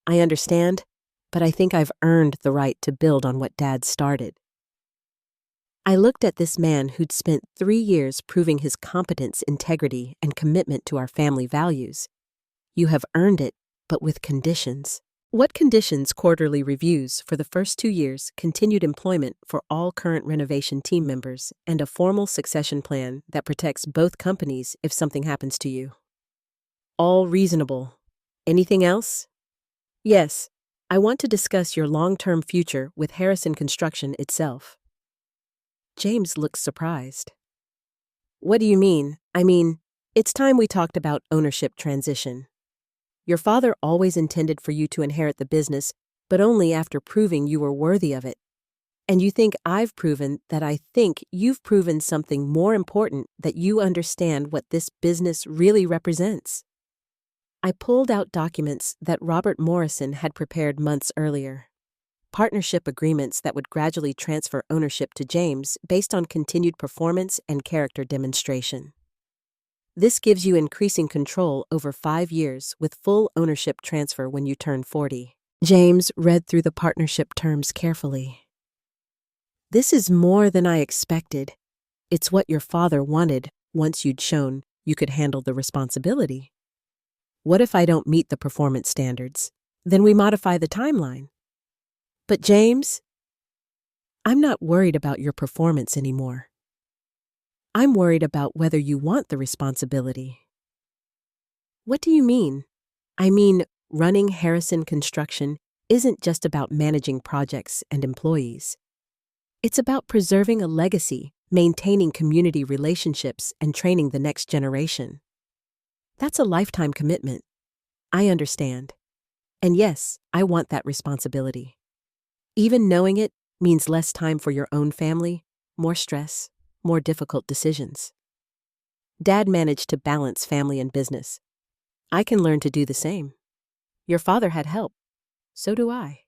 [SPEAKER 1] I understand, but I think I've earned the right to build on what Dad started. I looked at this man who'd spent 3 years proving his competence, integrity, and commitment to our family values. You have earned it, but with conditions. What conditions? Quarterly reviews for the first 2 years, continued employment for all current renovation team members, and a formal succession plan that protects both companies if something happens to you. All reasonable. Anything else? Yes. I want to discuss your long-term future with Harrison Construction itself. James looked surprised. What do you mean? I mean, it's time we talked about ownership transition. Your father always intended for you to inherit the business, but only after proving you were worthy of it. And you think I've proven that I think you've proven something more important, that you understand what this business really represents. I pulled out documents that Robert Morrison had prepared months earlier. Partnership agreements that would gradually transfer ownership to James based on continued performance and character demonstration. This gives you increasing control over 5 years with full ownership transfer when you turn 40. James read through the partnership terms carefully. This is more than I expected. It's what your father wanted once you'd shown you could handle the responsibility. What if I don't meet the performance standards? Then we modify the timeline. But James, I'm not worried about your performance anymore. I'm worried about whether you want the responsibility. What do you mean? I mean, running Harrison Construction isn't just about managing projects and employees. It's about preserving a legacy, maintaining community relationships, and training the next generation. That's a lifetime commitment. I understand. And yes, I want that responsibility. Even knowing it means less time for your own family, more stress, more difficult decisions. Dad managed to balance family and business. I can learn to do the same. Your father had help. So do I.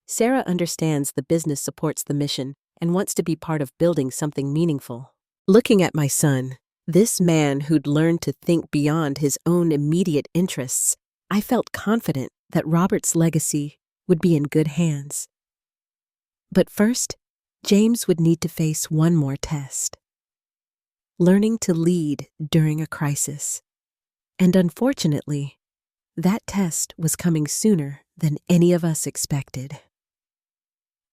[SPEAKER 1] Sarah understands the business supports the mission and wants to be part of building something meaningful. Looking at my son, this man who'd learned to think beyond his own immediate interests, I felt confident that Robert's legacy would be in good hands. But first, James would need to face one more test. Learning to lead during a crisis. And unfortunately, that test was coming sooner than any of us expected.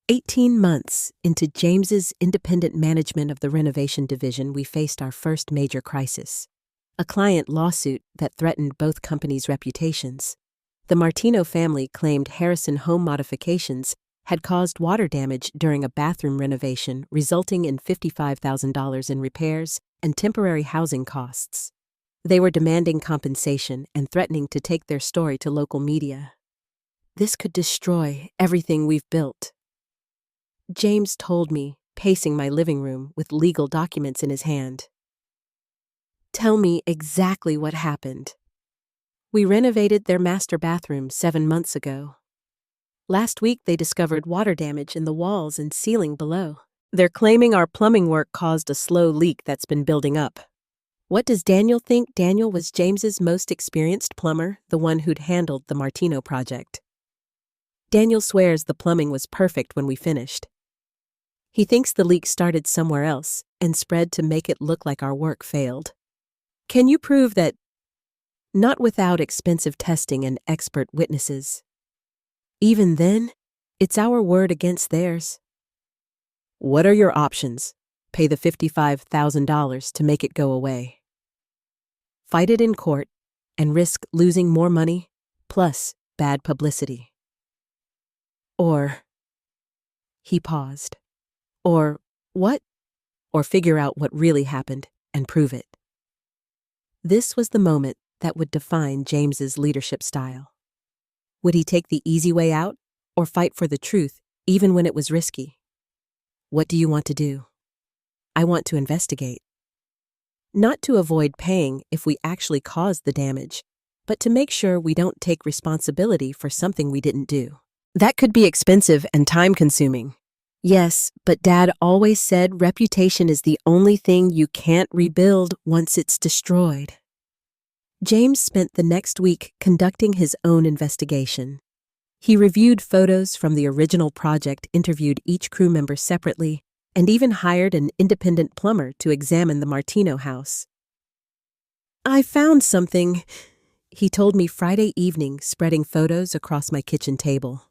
[SPEAKER 1] 18 months into James's independent management of the renovation division, we faced our first major crisis. A client lawsuit that threatened both companies' reputations. The Martino family claimed Harrison Home Modifications had caused water damage during a bathroom renovation, resulting in $55,000 in repairs and temporary housing costs. They were demanding compensation and threatening to take their story to local media. This could destroy everything we've built. James told me, pacing my living room with legal documents in his hand. Tell me exactly what happened. We renovated their master bathroom 7 months ago. Last week, they discovered water damage in the walls and ceiling below. They're claiming our plumbing work caused a slow leak that's been building up. What does Daniel think? Daniel was James's most experienced plumber, the one who'd handled the Martino project. Daniel swears the plumbing was perfect when we finished. He thinks the leak started somewhere else and spread to make it look like our work failed. Can you prove that? Not without expensive testing and expert witnesses. Even then, it's our word against theirs. What are your options? Pay the $55,000 to make it go away. Fight it in court and risk losing more money, plus bad publicity. Or, he paused. Or what? Or figure out what really happened and prove it. This was the moment that would define James's leadership style. Would he take the easy way out or fight for the truth even when it was risky? What do you want to do? I want to investigate. Not to avoid paying if we actually caused the damage, but to make sure we don't take responsibility for something we didn't do. That could be expensive and time-consuming. Yes, but Dad always said reputation is the only thing you can't rebuild once it's destroyed. James spent the next week conducting his own investigation. He reviewed photos from the original project, interviewed each crew member separately, and even hired an independent plumber to examine the Martino house. "I found something," he told me Friday evening, spreading photos across my kitchen table.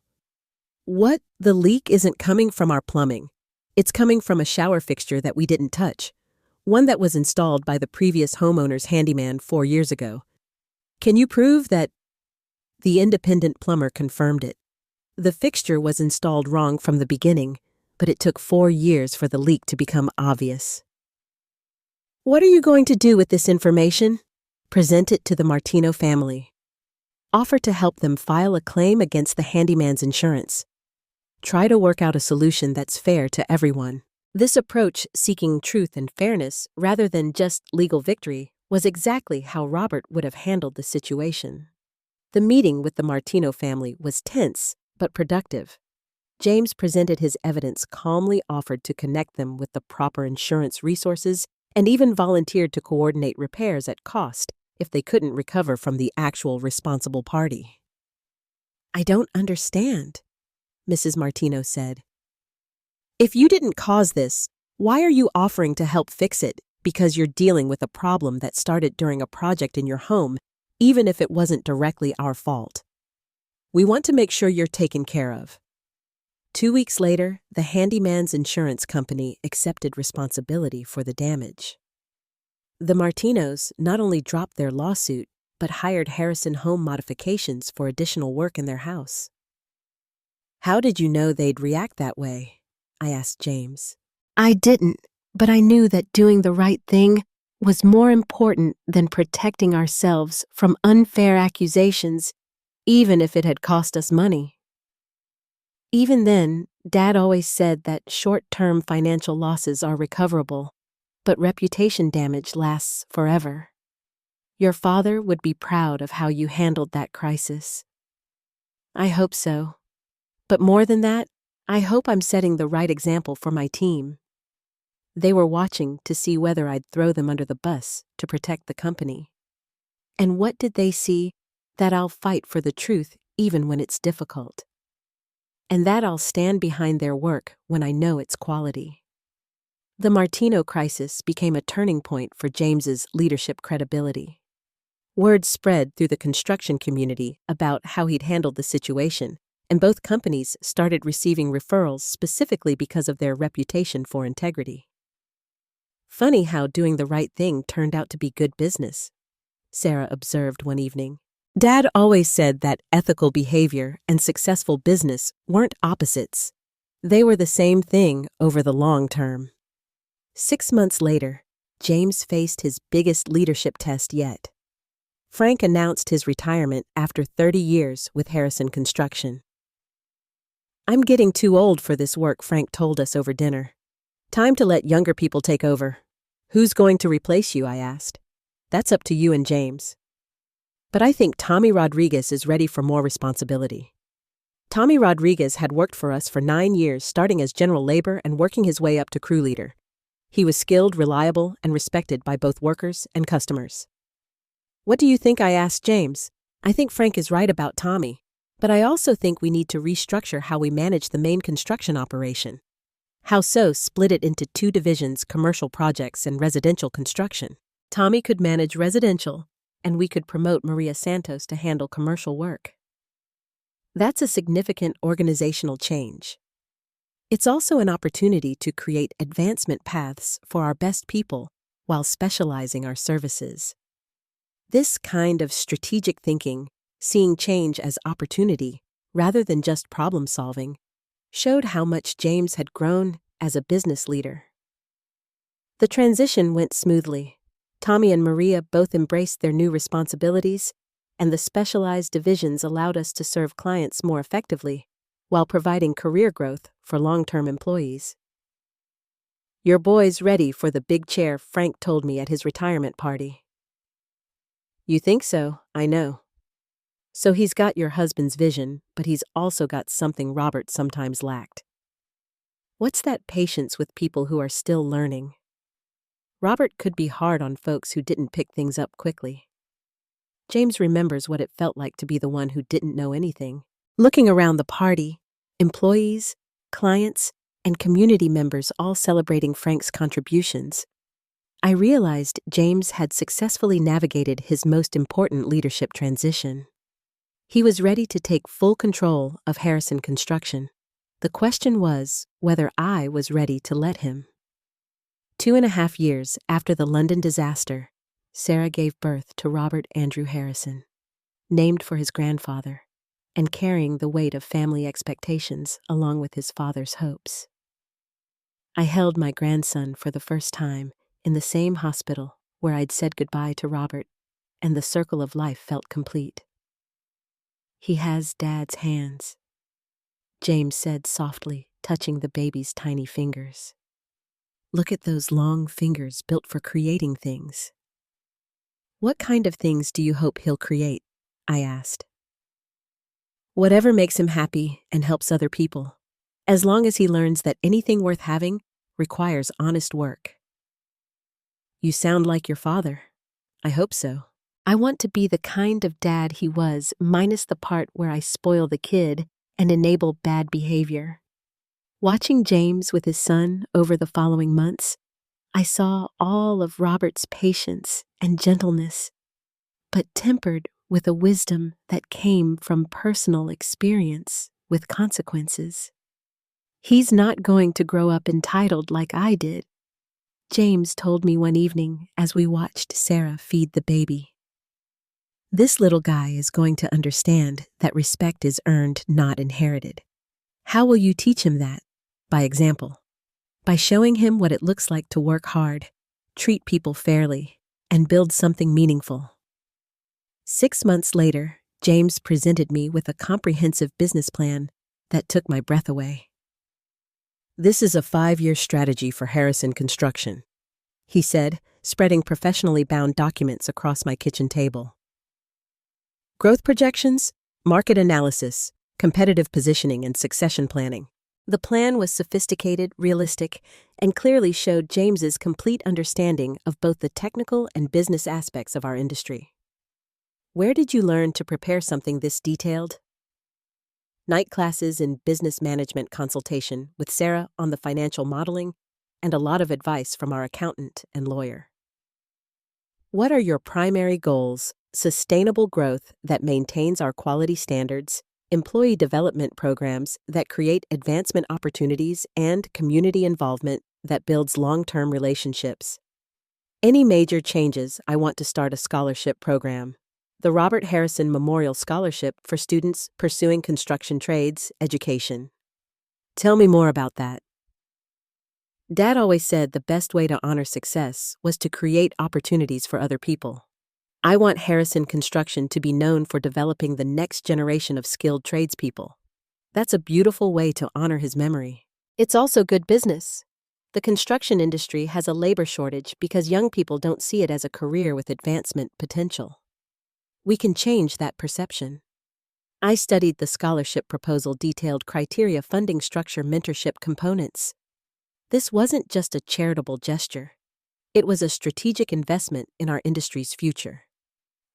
[SPEAKER 1] "What? The leak isn't coming from our plumbing. It's coming from a shower fixture that we didn't touch, one that was installed by the previous homeowner's handyman 4 years ago. Can you prove that?" The independent plumber confirmed it. The fixture was installed wrong from the beginning, but it took 4 years for the leak to become obvious. "What are you going to do with this information?" "Present it to the Martino family. Offer to help them file a claim against the handyman's insurance. Try to work out a solution that's fair to everyone." This approach, seeking truth and fairness rather than just legal victory, was exactly how Robert would have handled the situation. The meeting with the Martino family was tense but productive. James presented his evidence, calmly offered to connect them with the proper insurance resources, and even volunteered to coordinate repairs at cost if they couldn't recover from the actual responsible party. "I don't understand," Mrs. Martino said. "If you didn't cause this, why are you offering to help fix it because you're dealing with a problem that started during a project in your home, even if it wasn't directly our fault? We want to make sure you're taken care of." 2 weeks later, the handyman's insurance company accepted responsibility for the damage. The Martinos not only dropped their lawsuit, but hired Harrison Home Modifications for additional work in their house. "How did you know they'd react that way?" I asked James. "I didn't, but I knew that doing the right thing was more important than protecting ourselves from unfair accusations, even if it had cost us money." Even then, Dad always said that short-term financial losses are recoverable, but reputation damage lasts forever. Your father would be proud of how you handled that crisis. I hope so. But more than that, I hope I'm setting the right example for my team. They were watching to see whether I'd throw them under the bus to protect the company. And what did they see? That I'll fight for the truth even when it's difficult. And that I'll stand behind their work when I know it's quality. The Martino crisis became a turning point for James's leadership credibility. Word spread through the construction community about how he'd handled the situation, and both companies started receiving referrals specifically because of their reputation for integrity. "Funny how doing the right thing turned out to be good business," Sarah observed one evening. "Dad always said that ethical behavior and successful business weren't opposites. They were the same thing over the long term." 6 months later, James faced his biggest leadership test yet. Frank announced his retirement after 30 years with Harrison Construction. "I'm getting too old for this work," Frank told us over dinner. "Time to let younger people take over." "Who's going to replace you?" I asked. "That's up to you and James." But I think Tommy Rodriguez is ready for more responsibility. Tommy Rodriguez had worked for us for 9 years, starting as general labor and working his way up to crew leader. He was skilled, reliable, and respected by both workers and customers. "What do you think?" I asked James. "I think Frank is right about Tommy, but I also think we need to restructure how we manage the main construction operation." "How so?" "Split it into 2 divisions, commercial projects and residential construction. Tommy could manage residential, and we could promote Maria Santos to handle commercial work." That's a significant organizational change. It's also an opportunity to create advancement paths for our best people while specializing our services. This kind of strategic thinking, seeing change as opportunity rather than just problem solving, showed how much James had grown as a business leader. The transition went smoothly. Tommy and Maria both embraced their new responsibilities, and the specialized divisions allowed us to serve clients more effectively while providing career growth for long-term employees. "Your boy's ready for the big chair," Frank told me at his retirement party. "You think so, I know. So he's got your husband's vision, but he's also got something Robert sometimes lacked. What's that patience with people who are still learning? Robert could be hard on folks who didn't pick things up quickly. James remembers what it felt like to be the one who didn't know anything. Looking around the party, employees, clients, and community members all celebrating Frank's contributions, I realized James had successfully navigated his most important leadership transition. He was ready to take full control of Harrison Construction. The question was whether I was ready to let him. 2.5 years after the London disaster, Sarah gave birth to Robert Andrew Harrison, named for his grandfather, and carrying the weight of family expectations along with his father's hopes. I held my grandson for the first time in the same hospital where I'd said goodbye to Robert, and the circle of life felt complete. "He has Dad's hands," James said softly, touching the baby's tiny fingers. "Look at those long fingers built for creating things." "What kind of things do you hope he'll create?" I asked. "Whatever makes him happy and helps other people, as long as he learns that anything worth having requires honest work." "You sound like your father." "I hope so. I want to be the kind of dad he was, minus the part where I spoil the kid and enable bad behavior." Watching James with his son over the following months, I saw all of Robert's patience and gentleness, but tempered with a wisdom that came from personal experience with consequences. "He's not going to grow up entitled like I did," James told me one evening as we watched Sarah feed the baby. "This little guy is going to understand that respect is earned, not inherited." "How will you teach him that?" "By example. By showing him what it looks like to work hard, treat people fairly, and build something meaningful." 6 months later, James presented me with a comprehensive business plan that took my breath away. "This is a 5-year strategy for Harrison Construction," he said, spreading professionally bound documents across my kitchen table. "Growth projections, market analysis, competitive positioning, and succession planning." The plan was sophisticated, realistic, and clearly showed James's complete understanding of both the technical and business aspects of our industry. "Where did you learn to prepare something this detailed?" "Night classes in business management consultation with Sarah on the financial modeling, and a lot of advice from our accountant and lawyer." "What are your primary goals?" "Sustainable growth that maintains our quality standards, employee development programs that create advancement opportunities, and community involvement that builds long-term relationships." "Any major changes? I want to start a scholarship program. The Robert Harrison Memorial Scholarship for students pursuing construction trades education." "Tell me more about that." "Dad always said the best way to honor success was to create opportunities for other people. I want Harrison Construction to be known for developing the next generation of skilled tradespeople. That's a beautiful way to honor his memory. It's also good business. The construction industry has a labor shortage because young people don't see it as a career with advancement potential. We can change that perception." I studied the scholarship proposal, detailed criteria, funding structure, mentorship components. This wasn't just a charitable gesture. It was a strategic investment in our industry's future.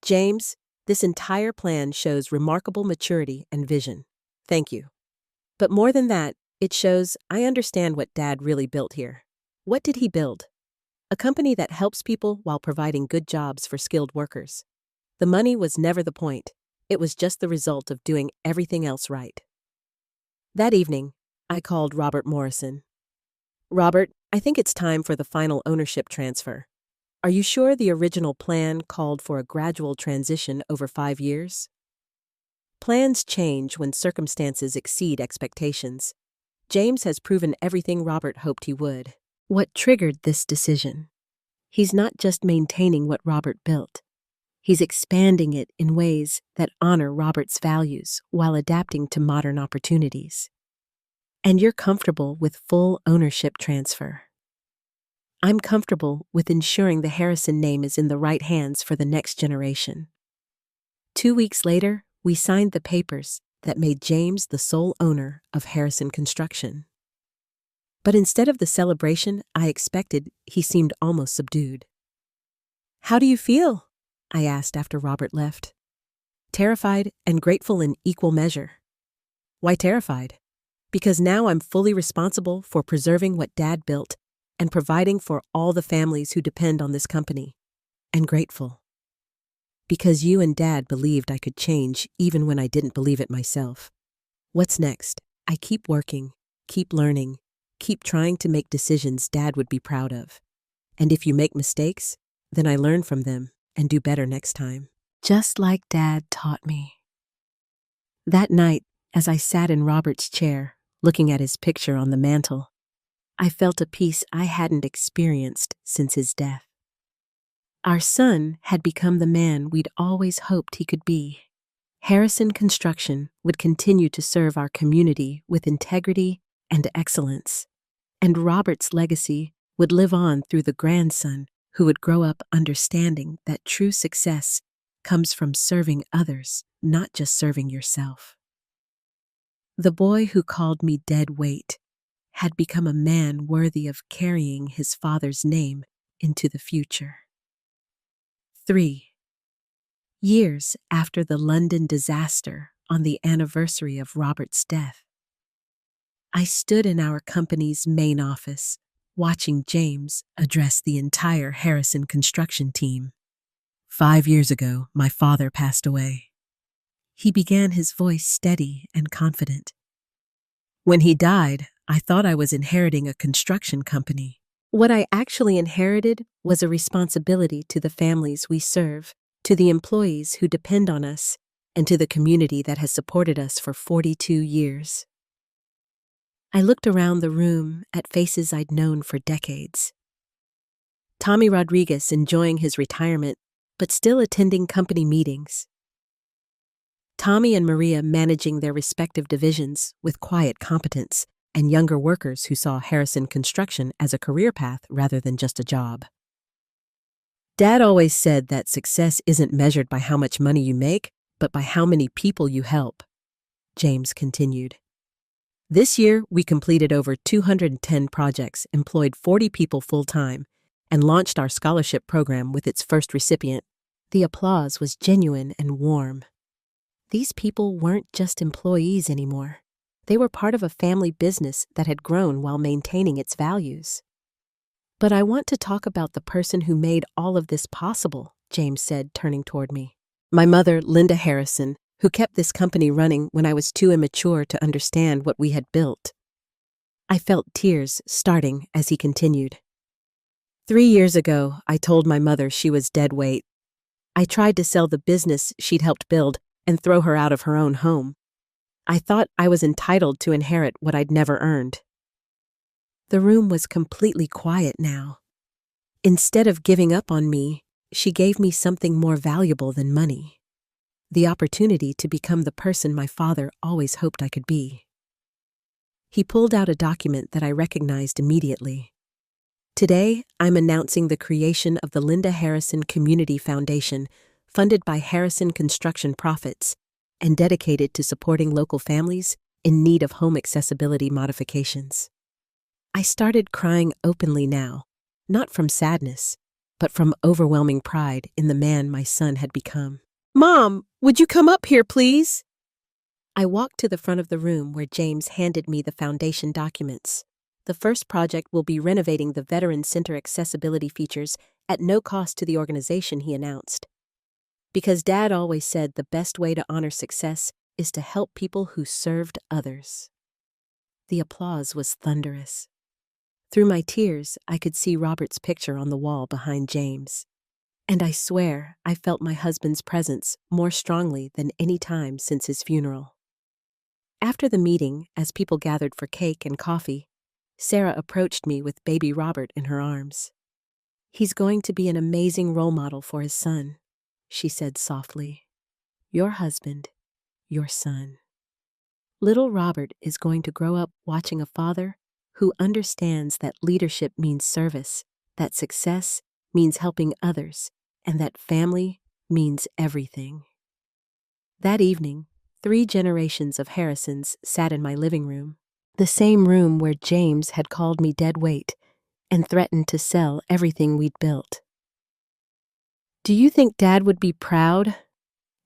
[SPEAKER 1] "James, this entire plan shows remarkable maturity and vision. Thank you. But more than that, it shows I understand what Dad really built here." "What did he build?" "A company that helps people while providing good jobs for skilled workers. The money was never the point. It was just the result of doing everything else right." That evening, I called Robert Morrison. "Robert, I think it's time for the final ownership transfer. Are you sure the original plan called for a gradual transition over 5 years?" "Plans change when circumstances exceed expectations. James has proven everything Robert hoped he would." "What triggered this decision?" "He's not just maintaining what Robert built. He's expanding it in ways that honor Robert's values while adapting to modern opportunities." "And you're comfortable with full ownership transfer?" "I'm comfortable with ensuring the Harrison name is in the right hands for the next generation." 2 weeks later, we signed the papers that made James the sole owner of Harrison Construction. But instead of the celebration I expected, he seemed almost subdued. "How do you feel?" I asked after Robert left. "Terrified and grateful in equal measure." "Why terrified?" Because now I'm fully responsible for preserving what Dad built and providing for all the families who depend on this company. And grateful. Because you and Dad believed I could change even when I didn't believe it myself. What's next? I keep working, keep learning, keep trying to make decisions Dad would be proud of. And if you make mistakes, then I learn from them and do better next time. Just like Dad taught me. That night, as I sat in Robert's chair, looking at his picture on the mantel, I felt a peace I hadn't experienced since his death. Our son had become the man we'd always hoped he could be. Harrison Construction would continue to serve our community with integrity and excellence, and Robert's legacy would live on through the grandson who would grow up understanding that true success comes from serving others, not just serving yourself. The boy who called me dead weight had become a man worthy of carrying his father's name into the future. 3 years after the London disaster on the anniversary of Robert's death, I stood in our company's main office, watching James address the entire Harrison construction team. 5 years ago, my father passed away. He began, his voice steady and confident. When he died, I thought I was inheriting a construction company. What I actually inherited was a responsibility to the families we serve, to the employees who depend on us, and to the community that has supported us for 42 years. I looked around the room at faces I'd known for decades. Tommy Rodriguez enjoying his retirement, but still attending company meetings. Tommy and Maria managing their respective divisions with quiet competence, and younger workers who saw Harrison Construction as a career path rather than just a job. Dad always said that success isn't measured by how much money you make, but by how many people you help, James continued. This year, we completed over 210 projects, employed 40 people full-time, and launched our scholarship program with its first recipient. The applause was genuine and warm. These people weren't just employees anymore. They were part of a family business that had grown while maintaining its values. But I want to talk about the person who made all of this possible, James said, turning toward me. My mother, Linda Harrison, who kept this company running when I was too immature to understand what we had built. I felt tears starting as he continued. 3 years ago, I told my mother she was dead weight. I tried to sell the business she'd helped build and throw her out of her own home. I thought I was entitled to inherit what I'd never earned. The room was completely quiet now. Instead of giving up on me, she gave me something more valuable than money. The opportunity to become the person my father always hoped I could be. He pulled out a document that I recognized immediately. Today, I'm announcing the creation of the Linda Harrison Community Foundation, funded by Harrison Construction profits, and dedicated to supporting local families in need of home accessibility modifications. I started crying openly now, not from sadness, but from overwhelming pride in the man my son had become. Mom, would you come up here, please? I walked to the front of the room where James handed me the foundation documents. The first project will be renovating the Veteran Center accessibility features at no cost to the organization, he announced. Because Dad always said the best way to honor success is to help people who served others. The applause was thunderous. Through my tears, I could see Robert's picture on the wall behind James. And I swear I felt my husband's presence more strongly than any time since his funeral. After the meeting, as people gathered for cake and coffee, Sarah approached me with baby Robert in her arms. He's going to be an amazing role model for his son, she said softly. Your husband, your son. Little Robert is going to grow up watching a father who understands that leadership means service, that success means helping others, and that family means everything. That evening, 3 generations of Harrisons sat in my living room, the same room where James had called me dead weight and threatened to sell everything we'd built. Do you think Dad would be proud?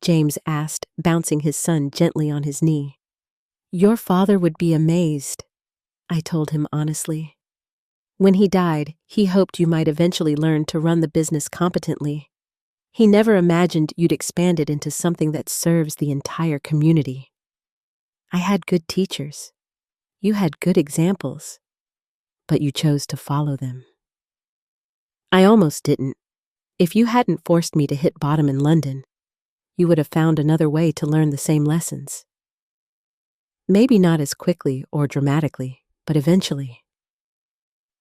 [SPEAKER 1] James asked, bouncing his son gently on his knee. Your father would be amazed, I told him honestly. When he died, he hoped you might eventually learn to run the business competently. He never imagined you'd expand it into something that serves the entire community. I had good teachers. You had good examples, but you chose to follow them. I almost didn't. If you hadn't forced me to hit bottom in London, you would have found another way to learn the same lessons. Maybe not as quickly or dramatically, but eventually.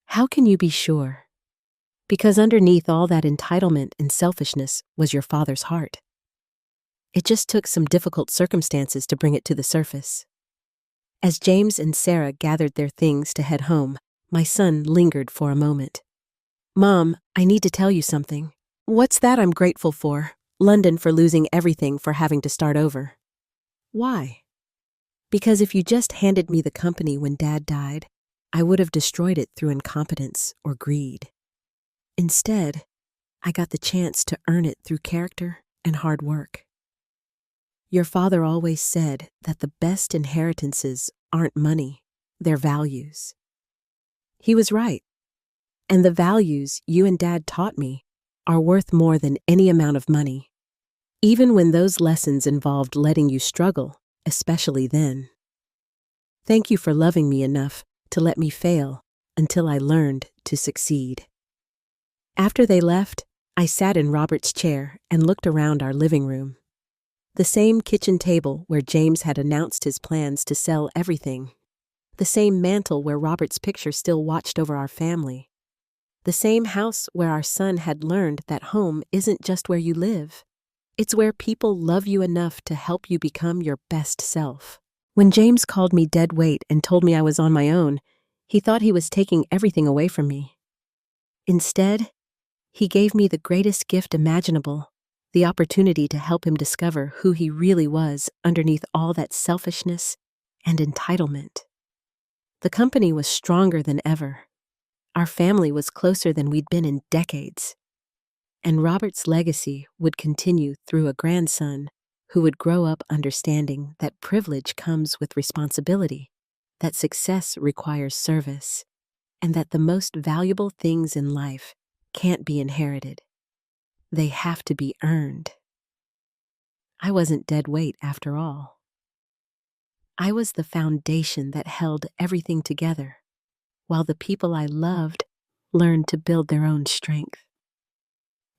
[SPEAKER 1] How can you be sure? Because underneath all that entitlement and selfishness was your father's heart. It just took some difficult circumstances to bring it to the surface. As James and Sarah gathered their things to head home, my son lingered for a moment. Mom, I need to tell you something. What's that? I'm grateful for London for losing everything, for having to start over. Why? Because if you just handed me the company when Dad died, I would have destroyed it through incompetence or greed. Instead, I got the chance to earn it through character and hard work. Your father always said that the best inheritances aren't money, they're values. He was right. And the values you and Dad taught me are worth more than any amount of money, even when those lessons involved letting you struggle, especially then. Thank you for loving me enough to let me fail until I learned to succeed. After they left, I sat in Robert's chair and looked around our living room. The same kitchen table where James had announced his plans to sell everything. The same mantel where Robert's picture still watched over our family. The same house where our son had learned that home isn't just where you live. It's where people love you enough to help you become your best self. When James called me dead weight and told me I was on my own, he thought he was taking everything away from me. Instead, he gave me the greatest gift imaginable, the opportunity to help him discover who he really was underneath all that selfishness and entitlement. The company was stronger than ever. Our family was closer than we'd been in decades. And Robert's legacy would continue through a grandson who would grow up understanding that privilege comes with responsibility, that success requires service, and that the most valuable things in life can't be inherited. They have to be earned. I wasn't dead weight after all. I was the foundation that held everything together, while the people I loved learned to build their own strength.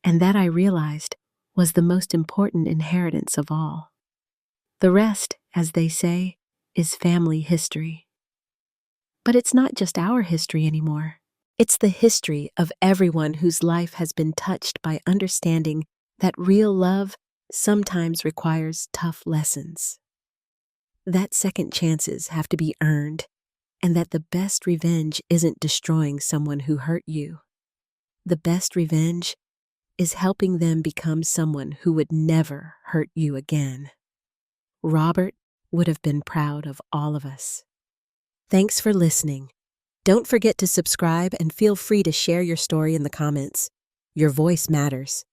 [SPEAKER 1] And that, I realized, was the most important inheritance of all. The rest, as they say, is family history. But it's not just our history anymore. It's the history of everyone whose life has been touched by understanding that real love sometimes requires tough lessons. That second chances have to be earned, and that the best revenge isn't destroying someone who hurt you. The best revenge is helping them become someone who would never hurt you again. Robert would have been proud of all of us. Thanks for listening. Don't forget to subscribe and feel free to share your story in the comments. Your voice matters.